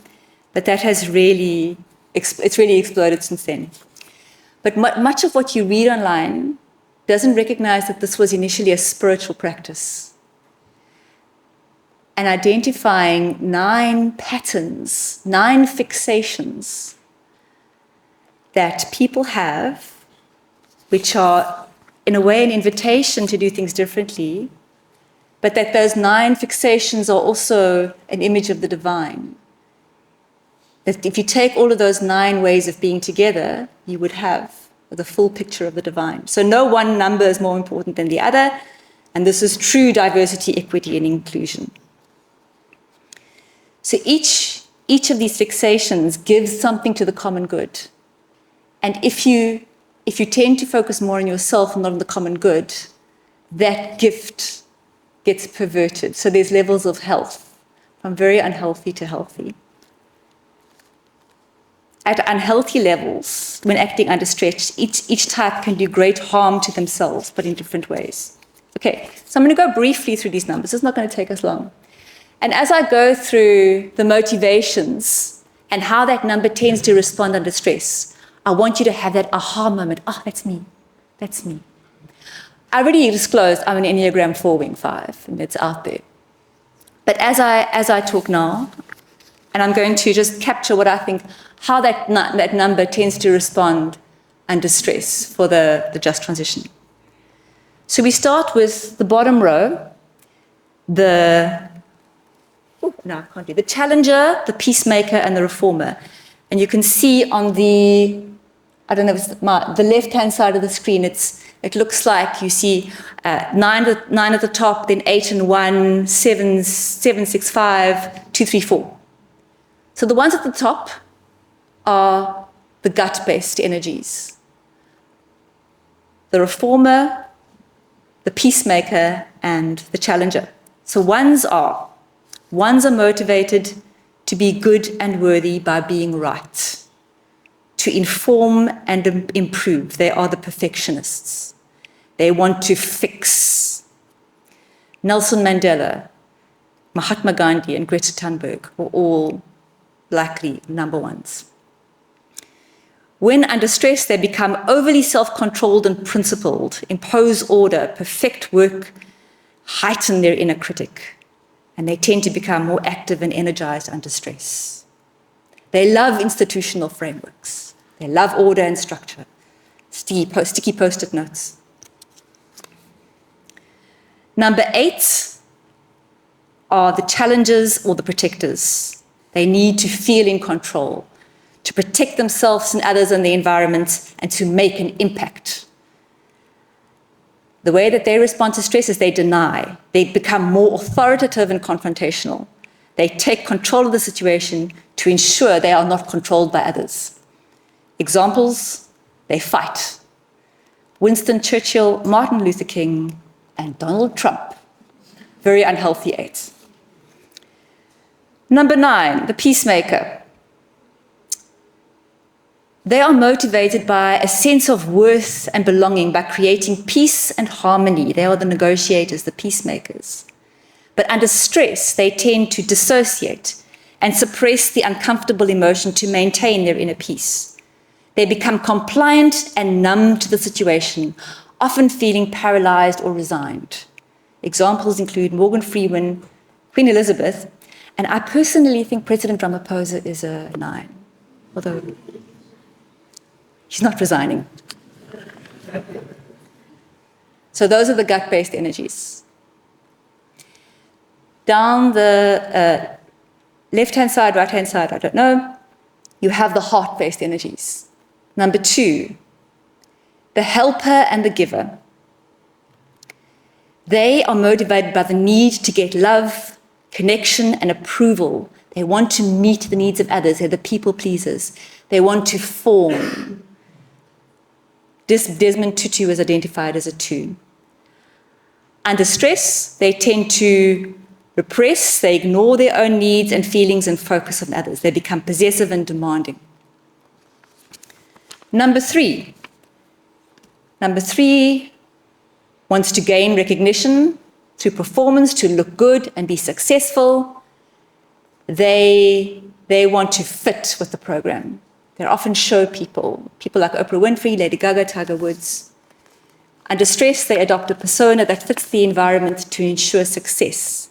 but that has really exploded since then. But much of what you read online doesn't recognize that this was initially a spiritual practice. And identifying 9 patterns, 9 fixations that people have, which are in a way an invitation to do things differently, but that those 9 fixations are also an image of the divine. That if you take all of those 9 ways of being together, you would have the full picture of the divine. So no one number is more important than the other, and this is true diversity, equity, and inclusion. So each of these fixations gives something to the common good. And if you tend to focus more on yourself and not on the common good, that gift gets perverted. So there's levels of health, from very unhealthy to healthy. At unhealthy levels, when acting under stress, each type can do great harm to themselves, but in different ways. Okay, so I'm going to go briefly through these numbers. It's not going to take us long. And as I go through the motivations and how that number tends to respond under stress, I want you to have that aha moment. Oh, that's me. That's me. I already disclosed I'm an Enneagram 4 wing 5, and it's out there. But as I talk now, and I'm going to just capture what I think, how that number tends to respond under stress for the just transition. So we start with the bottom row, the challenger, the peacemaker, and the reformer. And you can see on the left-hand side of the screen, it looks like you see 9 at the top, then 8 and 1, 7, 6, 5, 2, 3, 4. So the ones at the top are the gut-based energies. The reformer, the peacemaker, and the challenger. So ones are motivated to be good and worthy by being right, to inform and improve. They are the perfectionists. They want to fix. Nelson Mandela, Mahatma Gandhi, and Greta Thunberg were all likely number ones. When under stress, they become overly self-controlled and principled, impose order, perfect work, heighten their inner critic, and they tend to become more active and energized under stress. They love institutional frameworks. They love order and structure, sticky post-it notes. Number 8 are the challengers or the protectors. They need to feel in control, to protect themselves and others and the environment, and to make an impact. The way that they respond to stress is they deny. They become more authoritative and confrontational. They take control of the situation to ensure they are not controlled by others. Examples, they fight. Winston Churchill, Martin Luther King, and Donald Trump. Very unhealthy 8. Number 9, the peacemaker. They are motivated by a sense of worth and belonging, by creating peace and harmony. They are the negotiators, the peacemakers. But under stress, they tend to dissociate and suppress the uncomfortable emotion to maintain their inner peace. They become compliant and numb to the situation, often feeling paralyzed or resigned. Examples include Morgan Freeman, Queen Elizabeth, and I personally think President Ramaphosa is a 9, although he's not resigning. So those are the gut-based energies. Down the left-hand side, right-hand side, I don't know, you have the heart-based energies. Number 2, the helper and the giver. They are motivated by the need to get love, connection, and approval. They want to meet the needs of others. They're the people pleasers. They want to form. Desmond Tutu is identified as a 2. Under stress, they tend to repress, they ignore their own needs and feelings and focus on others. They become possessive and demanding. Number 3 wants to gain recognition through performance, to look good and be successful. They want to fit with the program. They're often show people like Oprah Winfrey, Lady Gaga, Tiger Woods. Under stress, they adopt a persona that fits the environment to ensure success.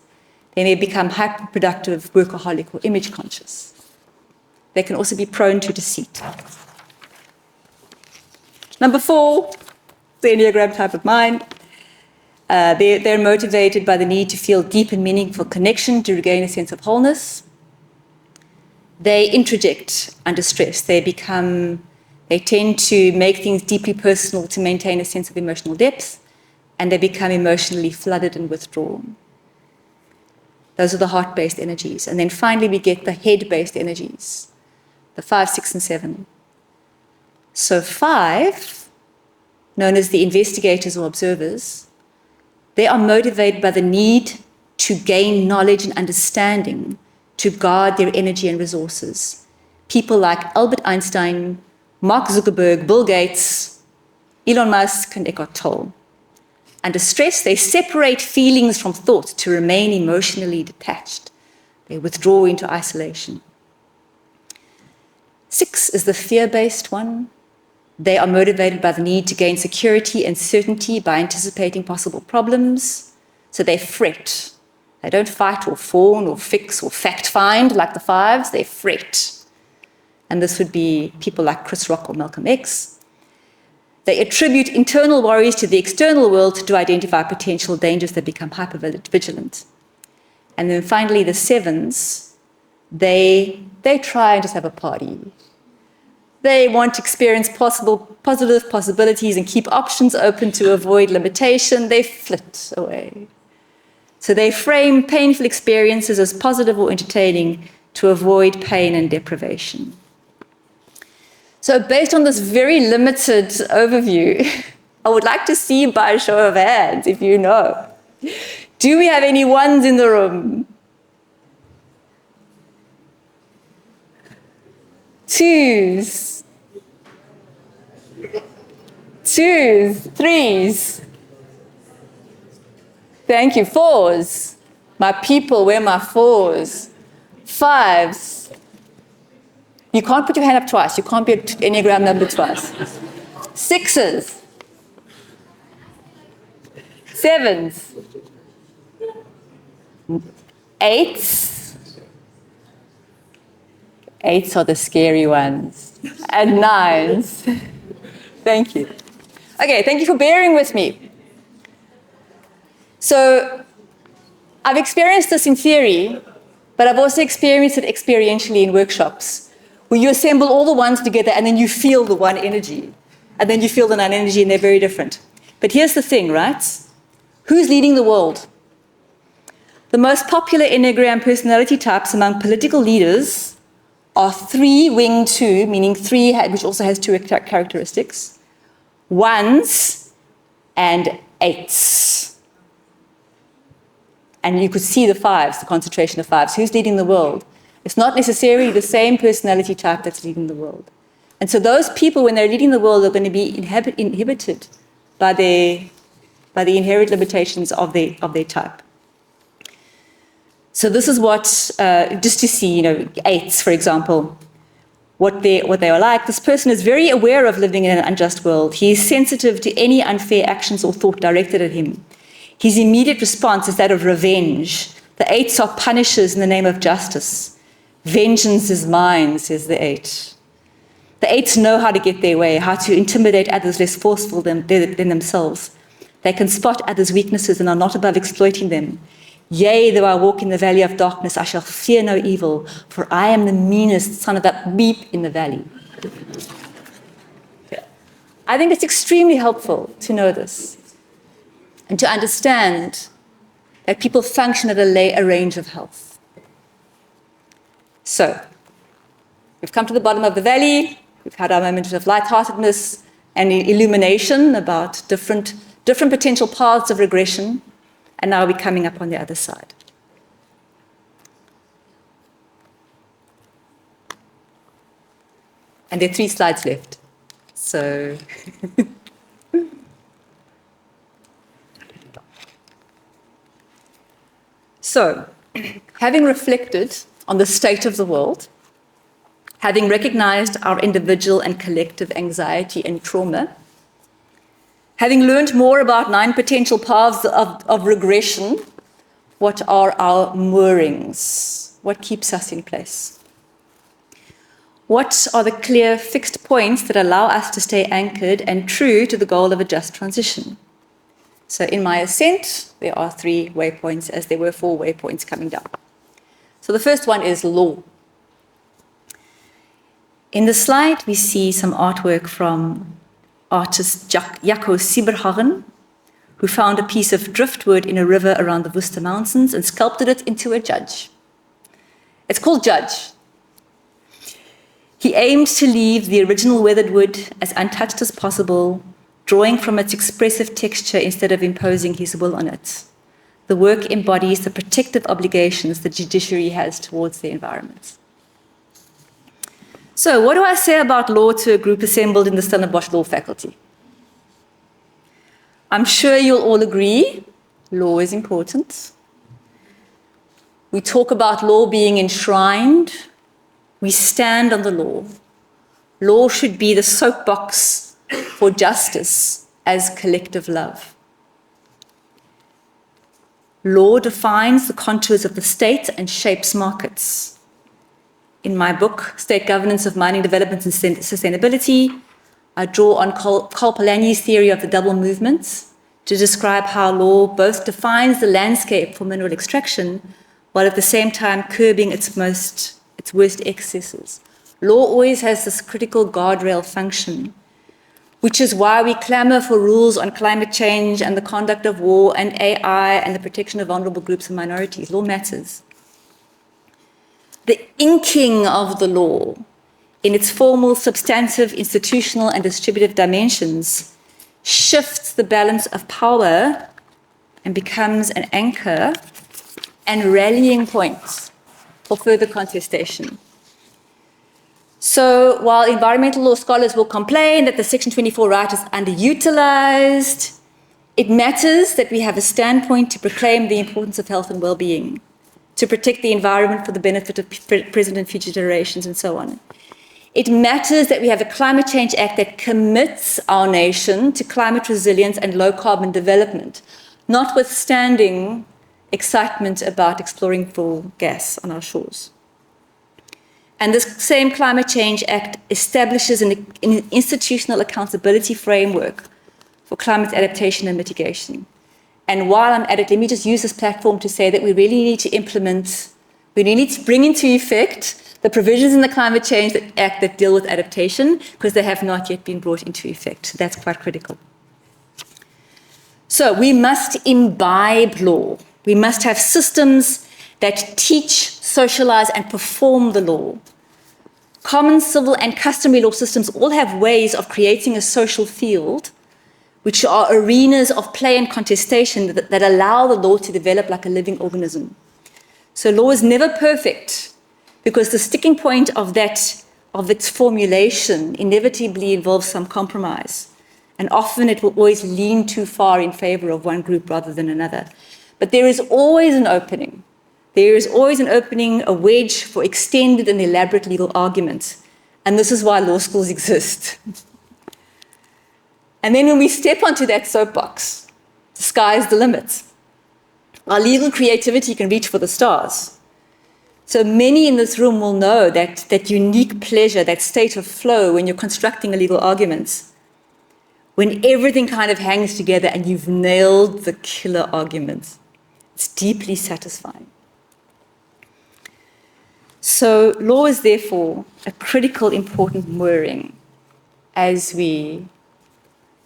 They may become hyperproductive, workaholic, or image conscious. They can also be prone to deceit. Number 4, the Enneagram type of mind. They're motivated by the need to feel deep and meaningful connection to regain a sense of wholeness. They introject under stress. They tend to make things deeply personal to maintain a sense of emotional depth, and they become emotionally flooded and withdrawn. Those are the heart-based energies. And then finally, we get the head-based energies, the 5, 6, and 7. So 5, known as the investigators or observers, they are motivated by the need to gain knowledge and understanding to guard their energy and resources. People like Albert Einstein, Mark Zuckerberg, Bill Gates, Elon Musk, and Eckhart Tolle. Under stress, they separate feelings from thought to remain emotionally detached. They withdraw into isolation. 6 is the fear-based one. They are motivated by the need to gain security and certainty by anticipating possible problems. So they fret. They don't fight or fawn or fix or fact-find like the 5s. They fret. And this would be people like Chris Rock or Malcolm X. They attribute internal worries to the external world to identify potential dangers that become hypervigilant. And then finally, the 7s, they try and just have a party. They want to experience positive possibilities and keep options open to avoid limitation. They flit away. So they frame painful experiences as positive or entertaining to avoid pain and deprivation. So based on this very limited overview, I would like to see by a show of hands, if you know. Do we have any 1s in the room? twos, threes. Thank you. Fours. My people, where are my fours? Fives. You can't put your hand up twice. You can't be an Enneagram number twice. Sixes. Sevens. Eights. Eights are the scary ones. And nines. Thank you. Okay, thank you for bearing with me. So, I've experienced this in theory, but I've also experienced it experientially in workshops, where you assemble all the ones together and then you feel the one energy. And then you feel the nine energy and they're very different. But here's the thing, right? Who's leading the world? The most popular Enneagram personality types among political leaders are 3 wing 2, meaning 3, which also has 2 characteristics, 1s and 8s. And you could see the 5s, the concentration of 5s. Who's leading the world? It's not necessarily the same personality type that's leading the world. And so those people, when they're leading the world, are going to be inhibited by the inherent limitations of their type. So this is what, just to see, 8s, for example, what they are like. This person is very aware of living in an unjust world. He is sensitive to any unfair actions or thought directed at him. His immediate response is that of revenge. The 8s are punishers in the name of justice. Vengeance is mine, says the 8. The 8s know how to get their way, how to intimidate others less forceful than themselves. They can spot others' weaknesses and are not above exploiting them. Yea, though I walk in the valley of darkness, I shall fear no evil, for I am the meanest son of that beep in the valley. I think it's extremely helpful to know this and to understand that people function at a range of health. So, we've come to the bottom of the valley, we've had our moment of lightheartedness and illumination about different potential paths of regression, and now we're coming up on the other side. And there are 3 slides left. So, having reflected on the state of the world, having recognized our individual and collective anxiety and trauma, having learned more about 9 potential paths of regression, what are our moorings? What keeps us in place? What are the clear fixed points that allow us to stay anchored and true to the goal of a just transition? So in my ascent, there are 3 waypoints, as there were 4 waypoints coming down. So the first one is law. In the slide, we see some artwork from artist Jaco Sieberhagen, who found a piece of driftwood in a river around the Worcester Mountains and sculpted it into a judge. It's called Judge. He aimed to leave the original weathered wood as untouched as possible, drawing from its expressive texture instead of imposing his will on it. The work embodies the protective obligations the judiciary has towards the environment. So, what do I say about law to a group assembled in the Stellenbosch Law Faculty? I'm sure you'll all agree, law is important. We talk about law being enshrined. We stand on the law. Law should be the soapbox for justice as collective love. Law defines the contours of the state and shapes markets. In my book, State Governance of Mining Development and Sustainability, I draw on Carl Polanyi's theory of the double movements to describe how law both defines the landscape for mineral extraction, while at the same time curbing its worst excesses. Law always has this critical guardrail function, which is why we clamor for rules on climate change and the conduct of war and AI and the protection of vulnerable groups and minorities. Law matters. The inking of the law in its formal, substantive, institutional, and distributive dimensions shifts the balance of power and becomes an anchor and rallying point for further contestation. So while environmental law scholars will complain that the Section 24 right is underutilized, it matters that we have a standpoint to proclaim the importance of health and well-being, to protect the environment for the benefit of present and future generations, and so on. It matters that we have a Climate Change Act that commits our nation to climate resilience and low-carbon development, notwithstanding excitement about exploring for gas on our shores. And this same Climate Change Act establishes an institutional accountability framework for climate adaptation and mitigation. And while I'm at it, let me just use this platform to say that we really need to implement, we need to bring into effect the provisions in the Climate Change Act that deal with adaptation, because they have not yet been brought into effect. So that's quite critical. So we must imbibe law. We must have systems that teach, socialize, and perform the law. Common civil and customary law systems all have ways of creating a social field, which are arenas of play and contestation that allow the law to develop like a living organism. So law is never perfect, because the sticking point of its formulation inevitably involves some compromise. And often it will always lean too far in favor of one group rather than another. But there is always an opening. There is always an opening, a wedge for extended and elaborate legal arguments. And this is why law schools exist. And then when we step onto that soapbox, the sky's the limit. Our legal creativity can reach for the stars. So many in this room will know that unique pleasure, that state of flow when you're constructing a legal argument, when everything kind of hangs together and you've nailed the killer argument. It's deeply satisfying. So law is therefore a critical, important mooring as we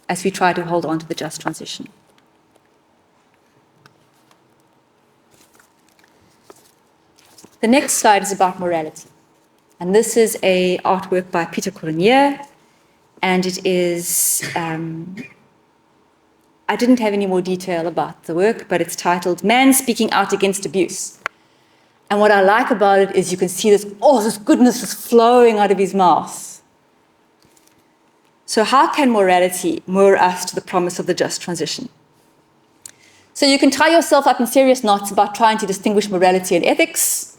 try to hold on to the just transition. The next slide is about morality. And this is an artwork by Peter Coronier. And it is, I didn't have any more detail about the work, but it's titled Man Speaking Out Against Abuse. And what I like about it is you can see this goodness is flowing out of his mouth. So how can morality moor us to the promise of the just transition? So you can tie yourself up in serious knots about trying to distinguish morality and ethics.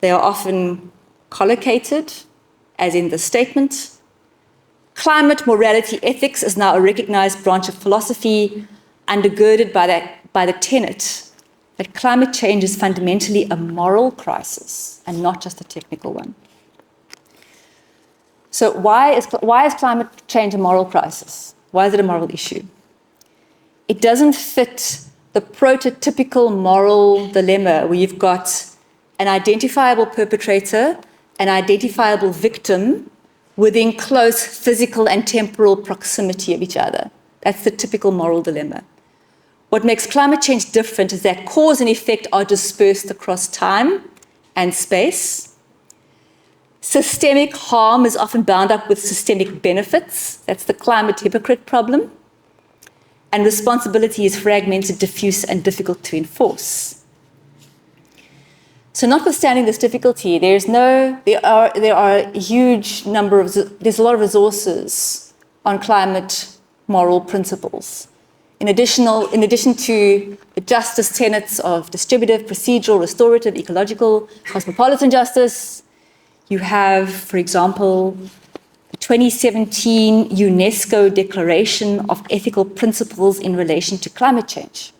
They are often collocated, as in the statement. Climate morality ethics is now a recognized branch of philosophy, undergirded by the tenet that climate change is fundamentally a moral crisis and not just a technical one. So why is climate change a moral crisis? Why is it a moral issue? It doesn't fit the prototypical moral dilemma where you've got an identifiable perpetrator, an identifiable victim, within close physical and temporal proximity of each other. That's the typical moral dilemma. What makes climate change different is that cause and effect are dispersed across time and space. Systemic harm is often bound up with systemic benefits. That's the climate hypocrite problem. And responsibility is fragmented, diffuse, and difficult to enforce. So notwithstanding this difficulty, there's a lot of resources on climate moral principles. In addition to the justice tenets of distributive, procedural, restorative, ecological, cosmopolitan justice, you have, for example, the 2017 UNESCO Declaration of Ethical Principles in relation to climate change.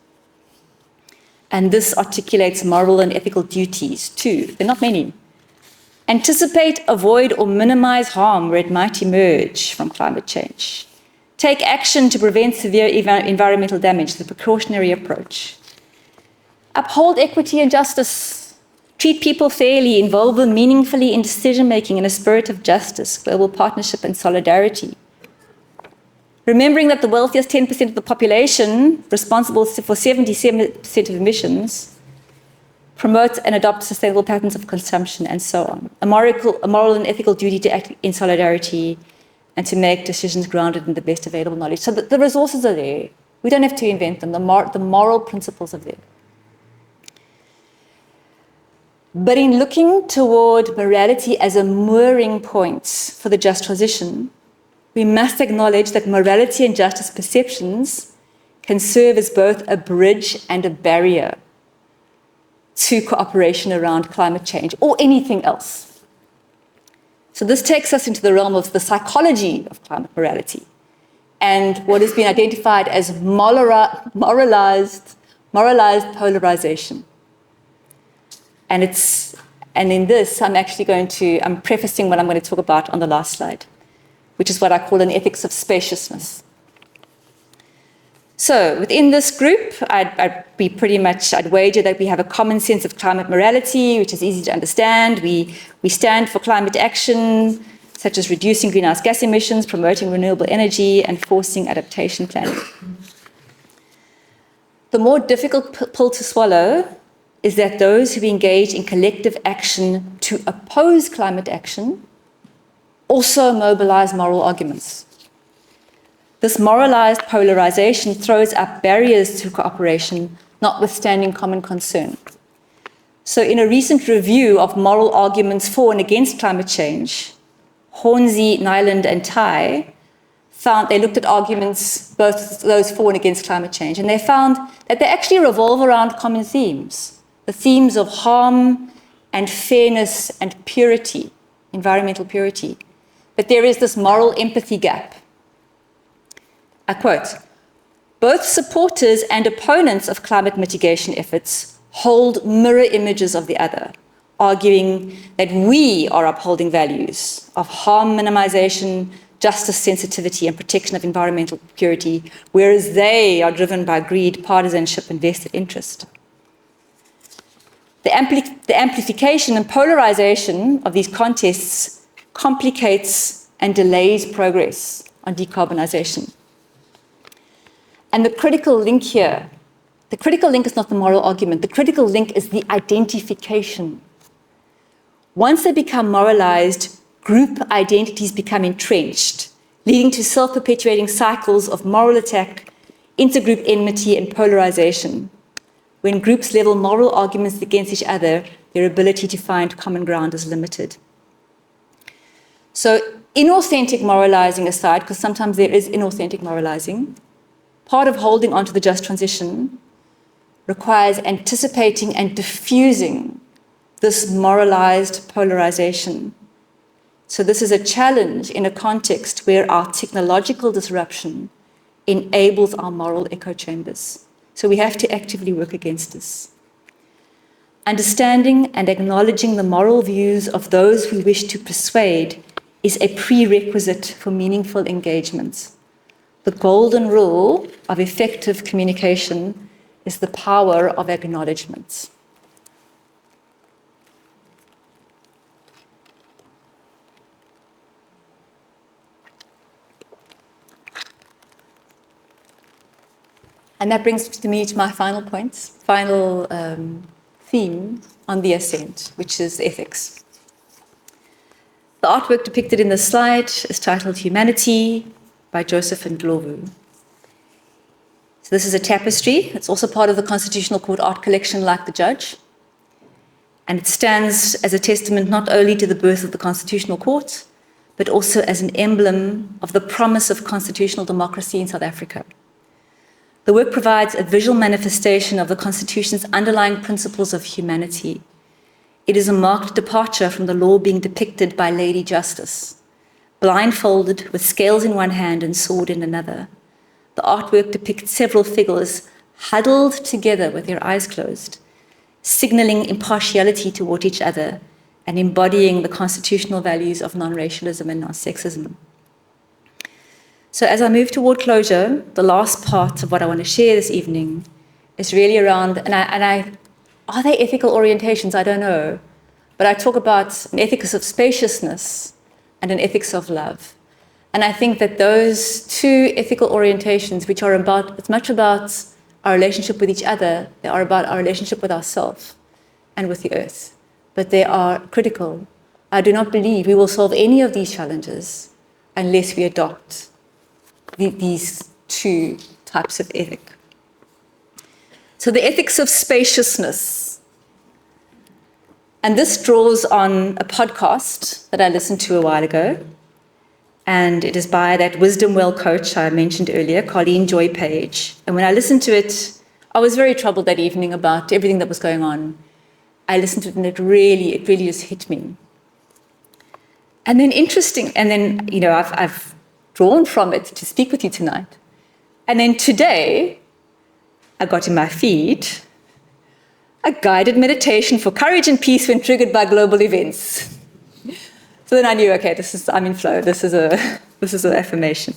And this articulates moral and ethical duties too. There are not many. Anticipate, avoid, or minimize harm where it might emerge from climate change. Take action to prevent severe environmental damage, the precautionary approach. Uphold equity and justice. Treat people fairly, involve them meaningfully in decision-making in a spirit of justice, global partnership, and solidarity. Remembering that the wealthiest 10% of the population, responsible for 77% of emissions, promote and adopt sustainable patterns of consumption, and so on. A moral and ethical duty to act in solidarity and to make decisions grounded in the best available knowledge. So the resources are there. We don't have to invent them. The moral principles are there. But in looking toward morality as a mooring point for the just transition, we must acknowledge that morality and justice perceptions can serve as both a bridge and a barrier to cooperation around climate change or anything else. So this takes us into the realm of the psychology of climate morality and what has been identified as moralized polarization. And in this, I'm prefacing what I'm going to talk about on the last slide, which is what I call an ethics of spaciousness. So within this group, I'd wager that we have a common sense of climate morality, which is easy to understand. We stand for climate action, such as reducing greenhouse gas emissions, promoting renewable energy, and forcing adaptation planning. The more difficult pill to swallow is that those who engage in collective action to oppose climate action also mobilize moral arguments. This moralized polarization throws up barriers to cooperation, notwithstanding common concern. So in a recent review of moral arguments for and against climate change, Hornsey, Nyland, and Tai they looked at arguments, both those for and against climate change, and they found that they actually revolve around common themes, the themes of harm and fairness and purity, environmental purity. But there is this moral empathy gap. I quote, "Both supporters and opponents of climate mitigation efforts hold mirror images of the other, arguing that we are upholding values of harm minimization, justice sensitivity, and protection of environmental purity, whereas they are driven by greed, partisanship, and vested interest." The amplification and polarization of these contests complicates and delays progress on decarbonization. And the critical link here, the critical link is not the moral argument, the critical link is the identification. Once they become moralized, group identities become entrenched, leading to self-perpetuating cycles of moral attack, intergroup enmity, and polarization. When groups level moral arguments against each other, their ability to find common ground is limited. So inauthentic moralizing aside, because sometimes there is inauthentic moralizing, part of holding on to the just transition requires anticipating and diffusing this moralized polarization. So this is a challenge in a context where our technological disruption enables our moral echo chambers. So we have to actively work against this. Understanding and acknowledging the moral views of those we wish to persuade is a prerequisite for meaningful engagement. The golden rule of effective communication is the power of acknowledgement. And that brings me to my final point, final theme on the ascent, which is ethics. The artwork depicted in the slide is titled Humanity by Joseph and Ndlovu. So this is a tapestry. It's also part of the Constitutional Court art collection, like the Judge. And it stands as a testament not only to the birth of the Constitutional Court, but also as an emblem of the promise of constitutional democracy in South Africa. The work provides a visual manifestation of the Constitution's underlying principles of humanity. It is a marked departure from the law being depicted by Lady Justice, blindfolded with scales in one hand and sword in another. The artwork depicts several figures huddled together with their eyes closed, signaling impartiality toward each other and embodying the constitutional values of non-racialism and non-sexism. So as I move toward closure, the last part of what I want to share this evening is really around, are they ethical orientations? I don't know. But I talk about an ethics of spaciousness and an ethics of love. And I think that those two ethical orientations, which are about, it's much about our relationship with each other, they are about our relationship with ourselves and with the earth. But they are critical. I do not believe we will solve any of these challenges unless we adopt these two types of ethic. So the ethics of spaciousness. And this draws on a podcast that I listened to a while ago. And it is by that wisdom well coach I mentioned earlier, Colleen Joy Page. And when I listened to it, I was very troubled that evening about everything that was going on. I listened to it and it really just hit me. And then I've drawn from it to speak with you tonight. And then today, I got in my feed a guided meditation for courage and peace when triggered by global events. So then I knew, okay, I'm in flow. This is an affirmation.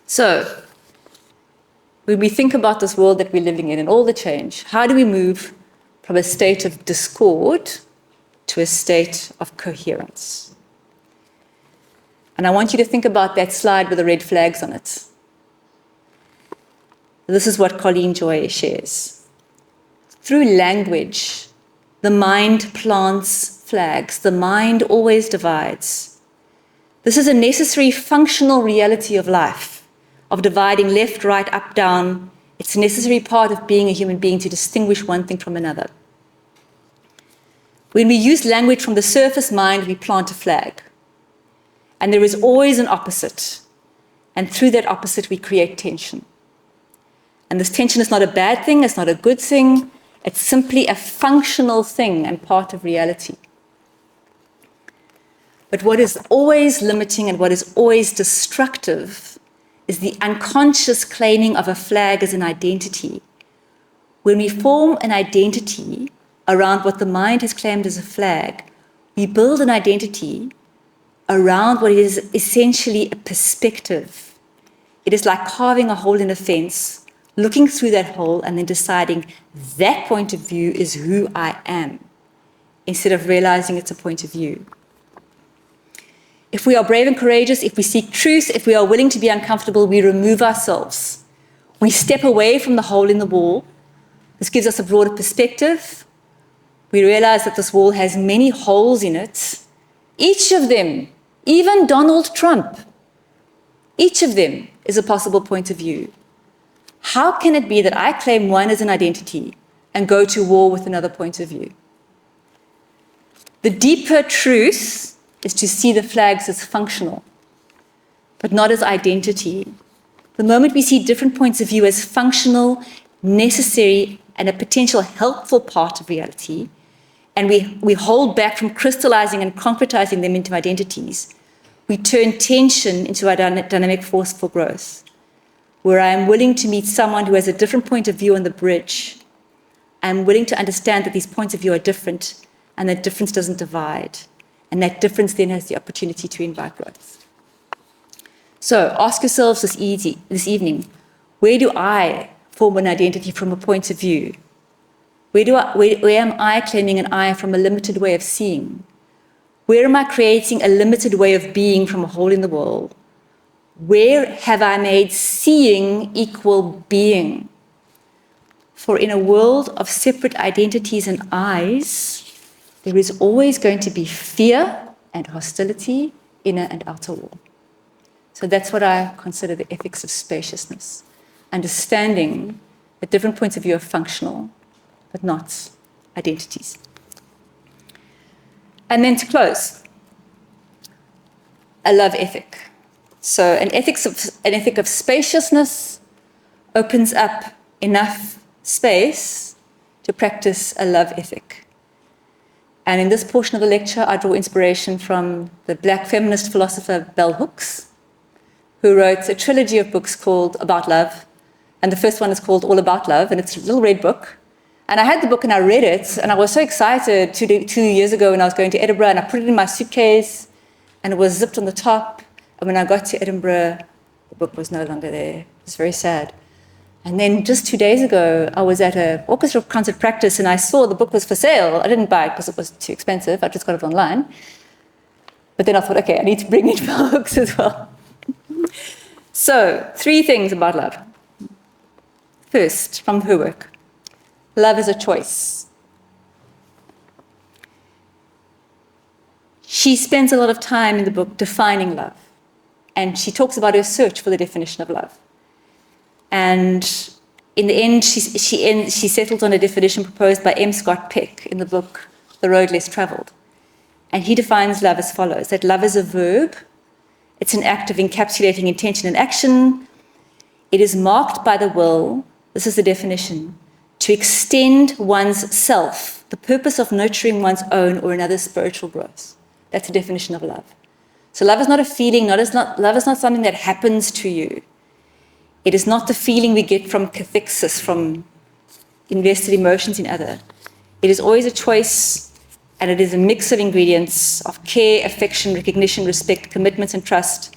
So when we think about this world that we're living in and all the change, how do we move from a state of discord to a state of coherence? And I want you to think about that slide with the red flags on it. This is what Colleen Joy shares. Through language, the mind plants flags. The mind always divides. This is a necessary functional reality of life, of dividing left, right, up, down. It's a necessary part of being a human being to distinguish one thing from another. When we use language from the surface mind, we plant a flag. And there is always an opposite. And through that opposite, we create tension. And this tension is not a bad thing, it's not a good thing. It's simply a functional thing and part of reality. But what is always limiting and what is always destructive is the unconscious claiming of a flag as an identity. When we form an identity around what the mind has claimed as a flag, we build an identity around what is essentially a perspective. It is like carving a hole in a fence, looking through that hole and then deciding that point of view is who I am, instead of realizing it's a point of view. If we are brave and courageous, if we seek truth, if we are willing to be uncomfortable, we remove ourselves. We step away from the hole in the wall. This gives us a broader perspective. We realize that this wall has many holes in it. Each of them, even Donald Trump, each of them is a possible point of view. How can it be that I claim one as an identity and go to war with another point of view? The deeper truth is to see the flags as functional, but not as identity. The moment we see different points of view as functional, necessary, and a potential helpful part of reality, and we hold back from crystallizing and concretizing them into identities, we turn tension into a dynamic force for growth. Where I am willing to meet someone who has a different point of view on the bridge. I'm willing to understand that these points of view are different and that difference doesn't divide. And that difference then has the opportunity to invite growth. So ask yourselves this evening, where do I form an identity from a point of view? Where am I claiming an I from a limited way of seeing? Where am I creating a limited way of being from a hole in the wall? Where have I made seeing equal being? For in a world of separate identities and I's, there is always going to be fear and hostility, inner and outer wall. So that's what I consider the ethics of spaciousness. Understanding that different points of view are functional, but not identities. And then to close, a love ethic. So an ethic of spaciousness opens up enough space to practice a love ethic. And in this portion of the lecture, I draw inspiration from the Black feminist philosopher Bell Hooks, who wrote a trilogy of books called About Love. And the first one is called All About Love, and it's a little red book. And I had the book and I read it, and I was so excited 2 years ago when I was going to Edinburgh, and I put it in my suitcase, and it was zipped on the top. And when I got to Edinburgh, the book was no longer there. It was very sad. And then just 2 days ago, I was at an orchestra concert practice and I saw the book was for sale. I didn't buy it because it was too expensive. I just got it online. But then I thought, okay, I need to bring in books as well. So, 3 things about love. First, from her work, love is a choice. She spends a lot of time in the book defining love. And she talks about her search for the definition of love. And in the end, she settled on a definition proposed by M. Scott Peck in the book the road less traveled. And he defines love as follows, that love is a verb. It's an act of encapsulating intention and action. It is marked by the will, this is the definition, to extend one's self, the purpose of nurturing one's own or another's spiritual growth. That's the definition of love. So love is not a feeling, love is not something that happens to you. It is not the feeling we get from cathexis, from invested emotions in other. It is always a choice, and it is a mix of ingredients of care, affection, recognition, respect, commitment, and trust,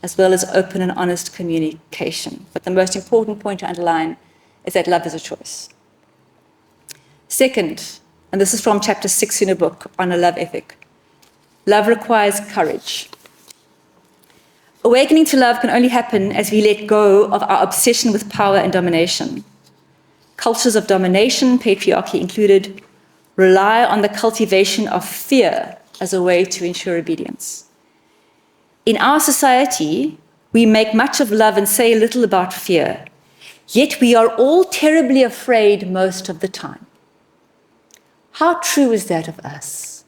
as well as open and honest communication. But the most important point to underline is that love is a choice. Second, and this is from chapter 6 in a book on a love ethic, love requires courage. Awakening to love can only happen as we let go of our obsession with power and domination. Cultures of domination, patriarchy included, rely on the cultivation of fear as a way to ensure obedience. In our society, we make much of love and say little about fear, yet we are all terribly afraid most of the time. How true is that of us?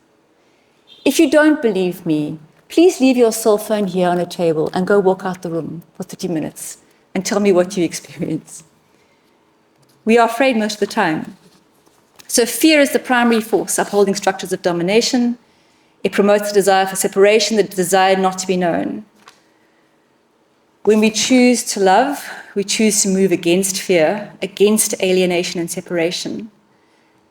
If you don't believe me, please leave your cell phone here on a table and go walk out the room for 30 minutes and tell me what you experience. We are afraid most of the time. So fear is the primary force upholding structures of domination. It promotes the desire for separation, the desire not to be known. When we choose to love, we choose to move against fear, against alienation and separation.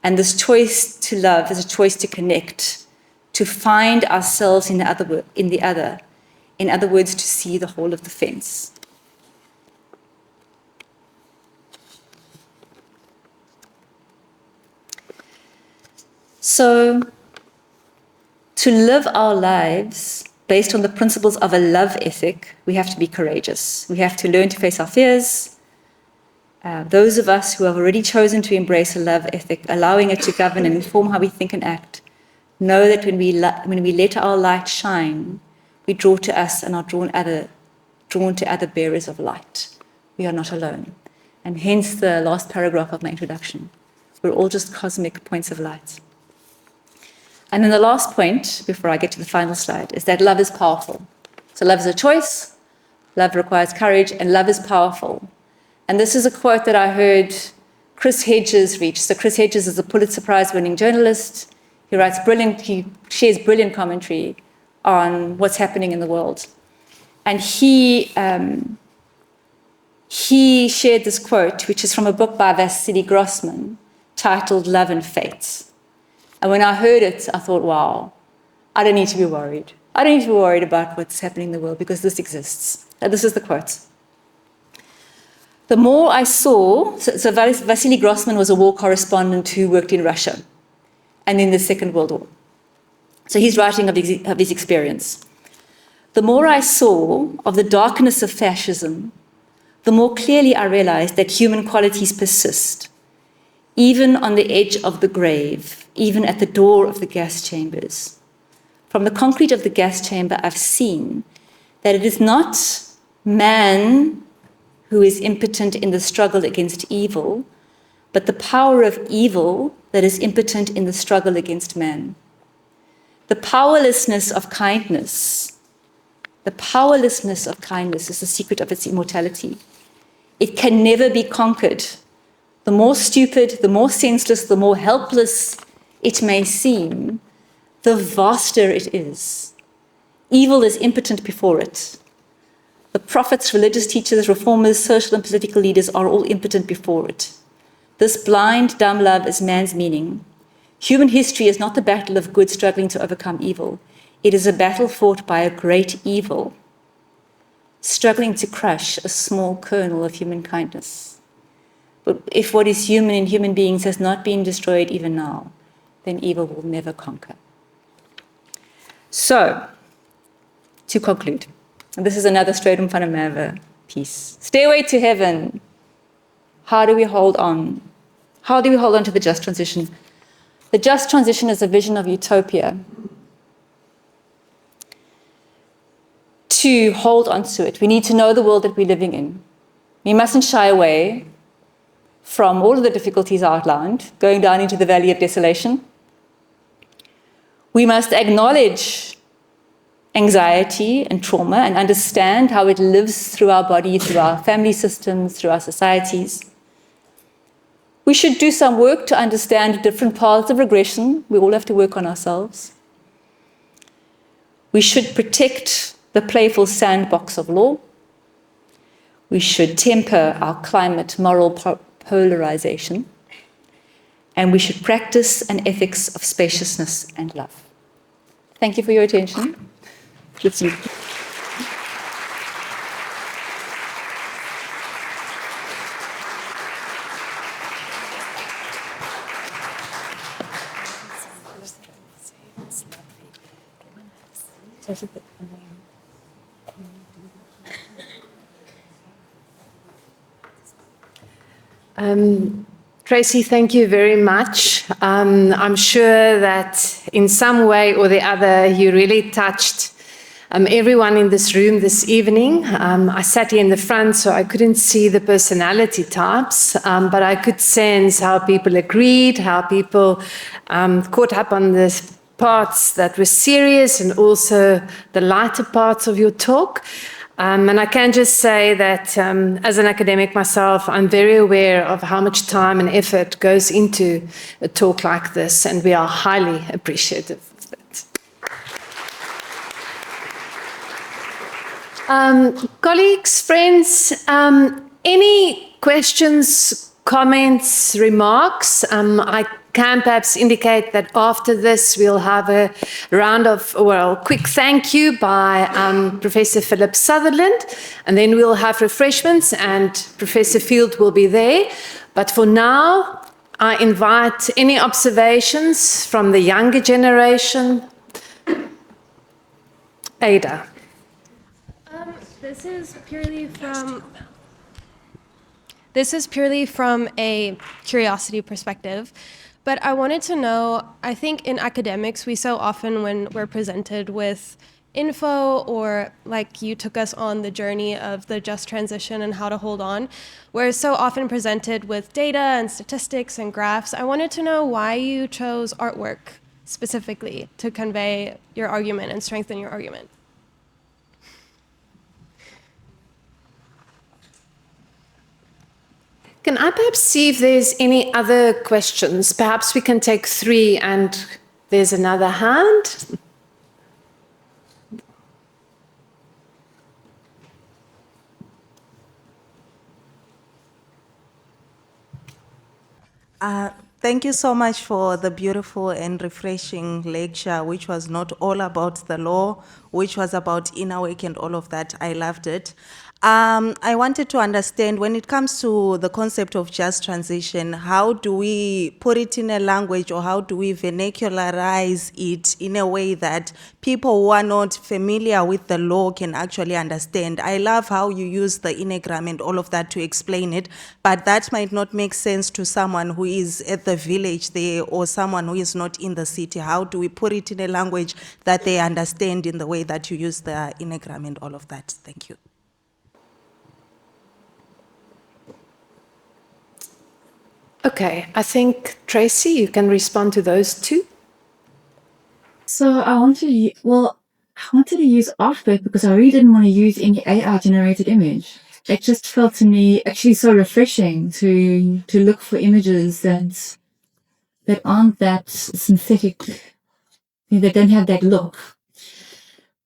And this choice to love is a choice to connect, to find ourselves in the other. In other words, to see the whole of the fence. So, to live our lives based on the principles of a love ethic, we have to be courageous. We have to learn to face our fears. Those of us who have already chosen to embrace a love ethic, allowing it to govern and inform how we think and act, know that when we let our light shine, we draw to us and are drawn to other bearers of light. We are not alone. And hence the last paragraph of my introduction. We're all just cosmic points of light. And then the last point, before I get to the final slide, is that love is powerful. So love is a choice, love requires courage, and love is powerful. And this is a quote that I heard Chris Hedges reach. So Chris Hedges is a Pulitzer Prize-winning journalist. He shares brilliant commentary on what's happening in the world. And he shared this quote, which is from a book by Vasily Grossman, titled Love and Fate. And when I heard it, I thought, wow, I don't need to be worried. I don't need to be worried about what's happening in the world because this exists. And this is the quote. The more I saw, so Vasily Grossman was a war correspondent who worked in Russia and in the Second World War. So he's writing of his experience. The more I saw of the darkness of fascism, the more clearly I realized that human qualities persist, even on the edge of the grave, even at the door of the gas chambers. From the concrete of the gas chamber, I've seen that it is not man who is impotent in the struggle against evil, but the power of evil that is impotent in the struggle against man. The powerlessness of kindness is the secret of its immortality. It can never be conquered. The more stupid, the more senseless, the more helpless it may seem, the vaster it is. Evil is impotent before it. The prophets, religious teachers, reformers, social and political leaders are all impotent before it. This blind, dumb love is man's meaning. Human history is not the battle of good struggling to overcome evil. It is a battle fought by a great evil, struggling to crush a small kernel of human kindness. But if what is human in human beings has not been destroyed even now, then evil will never conquer. So, to conclude, and this is another Stratum van der Merwe piece. Stairway to Heaven. How do we hold on? How do we hold on to the just transition? The just transition is a vision of utopia. To hold on to it, we need to know the world that we're living in. We mustn't shy away from all of the difficulties outlined, going down into the valley of desolation. We must acknowledge anxiety and trauma and understand how it lives through our body, through our family systems, through our societies. We should do some work to understand different paths of regression. We all have to work on ourselves. We should protect the playful sandbox of law. We should temper our climate moral polarization. And we should practice an ethics of spaciousness and love. Thank you for your attention. Let's see. Tracy, thank you very much. I'm sure that in some way or the other, you really touched everyone in this room this evening. I sat here in the front, so I couldn't see the personality types, but I could sense how people agreed, how people caught up on the parts that were serious and also the lighter parts of your talk. And I can just say that as an academic myself, I'm very aware of how much time and effort goes into a talk like this, and we are highly appreciative of that. Colleagues, friends, any questions, comments, remarks? I can perhaps indicate that after this we'll have a round of, well, quick thank you by Professor Philip Sutherland, and then we'll have refreshments and Professor Field will be there. But for now, I invite any observations from the younger generation. Ada. This is purely from a curiosity perspective. But I wanted to know, I think in academics, we so often, when we're presented with info or like you took us on the journey of the just transition and how to hold on, we're so often presented with data and statistics and graphs. I wanted to know why you chose artwork specifically to convey your argument and strengthen your argument. Can I perhaps see if there's any other questions? Perhaps we can take 3 and there's another hand. Thank you so much for the beautiful and refreshing lecture, which was not all about the law, which was about inner work and all of that. I loved it. I wanted to understand, when it comes to the concept of just transition, how do we put it in a language, or how do we vernacularize it in a way that people who are not familiar with the law can actually understand? I love how you use the enneagram and all of that to explain it, but that might not make sense to someone who is at the village there or someone who is not in the city. How do we put it in a language that they understand in the way that you use the enneagram and all of that? Thank you. Okay, I think, Tracy, you can respond to those 2. So I wanted to use artwork because I really didn't want to use any AI-generated image. It just felt to me actually so refreshing to look for images that aren't that synthetic, that don't have that look.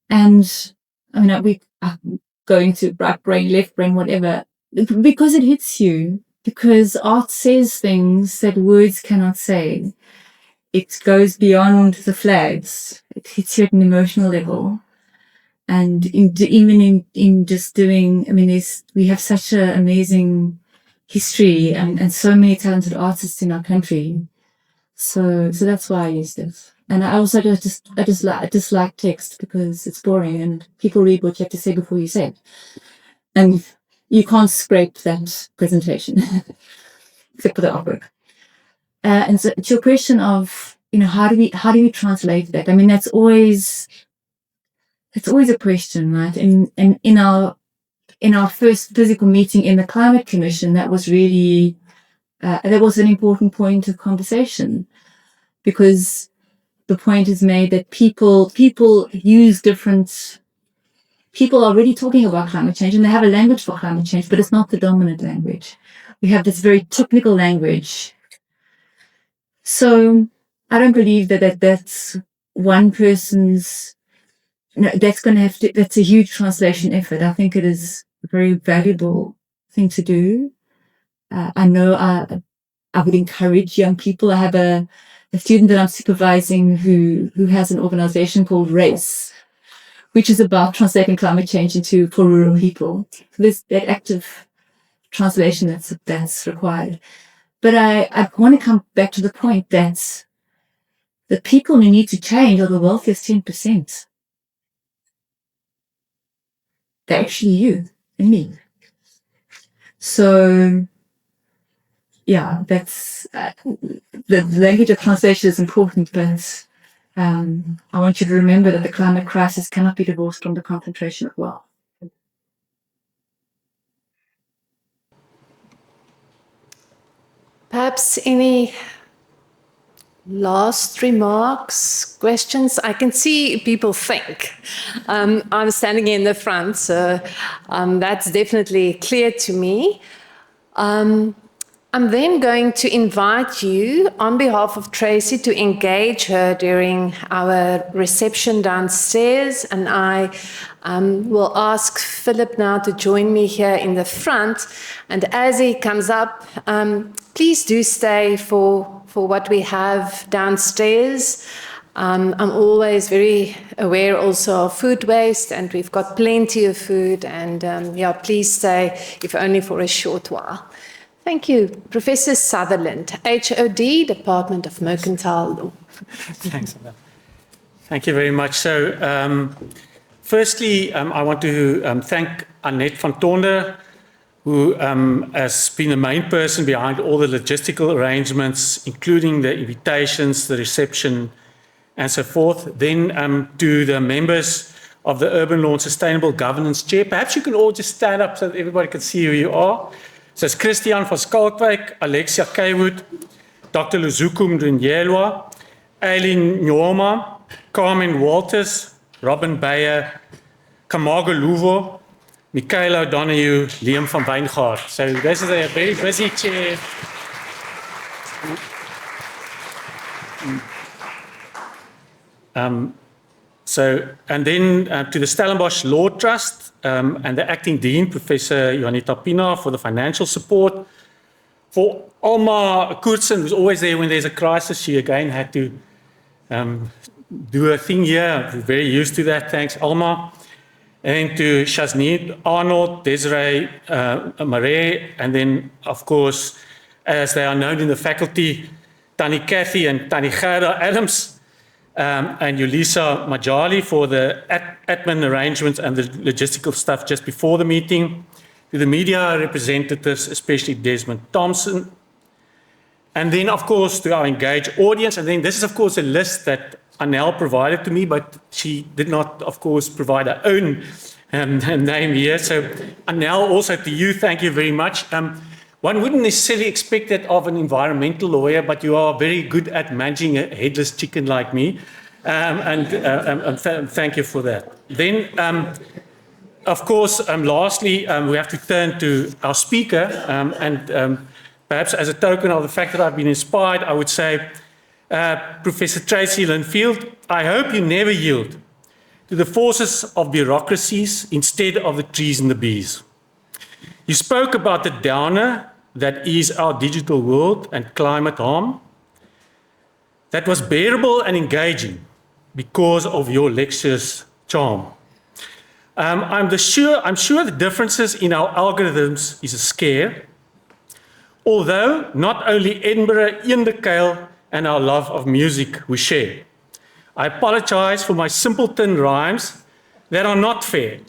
And I mean, we are going to right brain, left brain, whatever, because it hits you. Because art says things that words cannot say. It goes beyond the flags. It hits you at an emotional level. And even in just doing, I mean, we have such an amazing history and so many talented artists in our country. So that's why I used it. And I also dislike text because it's boring and people read what you have to say before you say it. And you can't scrape that presentation, except for the artwork. And so to your question of, how do we translate that? I mean, that's always a question, right? And in our first physical meeting in the Climate Commission, that was really, that was an important point of conversation, because the point is made that people use different. People are already talking about climate change and they have a language for climate change, but it's not the dominant language. We have this very technical language. So I don't believe that's one person's, that's going to have to, that's a huge translation effort. I think it is a very valuable thing to do. I know I would encourage young people. I have a student that I'm supervising who has an organization called RACE, which is about translating climate change into for rural people. So there's that active translation that's required. But I want to come back to the point that the people who need to change are the wealthiest 10%. They're actually you and me. So, yeah, that's the language of translation is important, but I want you to remember that the climate crisis cannot be divorced from the concentration of wealth. Perhaps any last remarks, questions? I can see people think. I'm standing in the front, so that's definitely clear to me. I'm then going to invite you, on behalf of Tracy, to engage her during our reception downstairs, and I will ask Philip now to join me here in the front. And as he comes up, please do stay for what we have downstairs. I'm always very aware also of food waste, and we've got plenty of food, and yeah, please stay, if only for a short while. Thank you. Professor Sutherland, HOD, Department of Mercantile Law. Thanks, Annette. Thank you very much. So, firstly, I want to thank Annette van Tonder, who has been the main person behind all the logistical arrangements, including the invitations, the reception, and so forth. Then to the members of the Urban Law and Sustainable Governance Chair. Perhaps you can all just stand up so that everybody can see who you are. So it's Christian van Skalkwyk, Alexia Kaywood, Dr. Luzuku Mdunyelwa, Aileen Nyoma, Carmen Walters, Robin Beyer, Kamago Luvo, Michaela O'Donoghue, Liam van Wijngaard. So this is a very busy chair. And then to the Stellenbosch Law Trust and the Acting Dean, Professor Juanita Pina, for the financial support. For Alma Koertsen, who's always there when there's a crisis, she again had to do her thing here. We're very used to that. Thanks, Alma. And to Shazneed Arnold, Desiree Marais, and then, of course, as they are known in the faculty, Tani Kathy and Tani Gerda Adams. And Yulisa Majali for the admin arrangements and the logistical stuff just before the meeting. To the media representatives, especially Desmond Thompson. And then, of course, to our engaged audience. And then this is, of course, a list that Anel provided to me, but she did not, of course, provide her own name here. So, Anel, also to you, thank you very much. One wouldn't necessarily expect that of an environmental lawyer, but you are very good at managing a headless chicken like me. Thank you for that. Then, of course, lastly, we have to turn to our speaker. Perhaps as a token of the fact that I've been inspired, I would say, Professor Tracy-Lynn Field, I hope you never yield to the forces of bureaucracies instead of the trees and the bees. You spoke about the downer that is our digital world and climate harm. That was bearable and engaging because of your lecture's charm. I'm sure the differences in our algorithms is a scare, although not only Edinburgh, Indekale, and our love of music we share. I apologize for my simpleton rhymes that are not fair.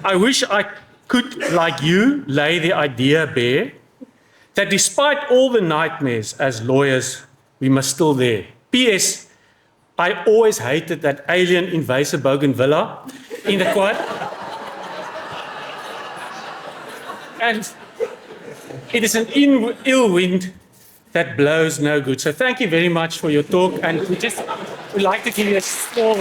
I wish I could, like you, lay the idea bare that despite all the nightmares as lawyers, we must still there. P.S. I always hated that alien invasive bougainvillea in the quad. And it is an ill wind that blows no good. So thank you very much for your talk, and we'd like to give you a small.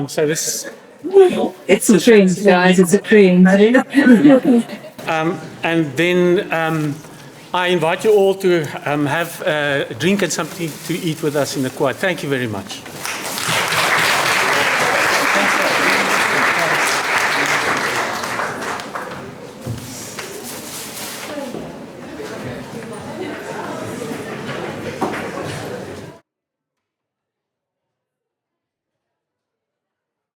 So this. It's a trend, guys. It's a trend. And then I invite you all to have a drink and something to eat with us in the quad. Thank you very much.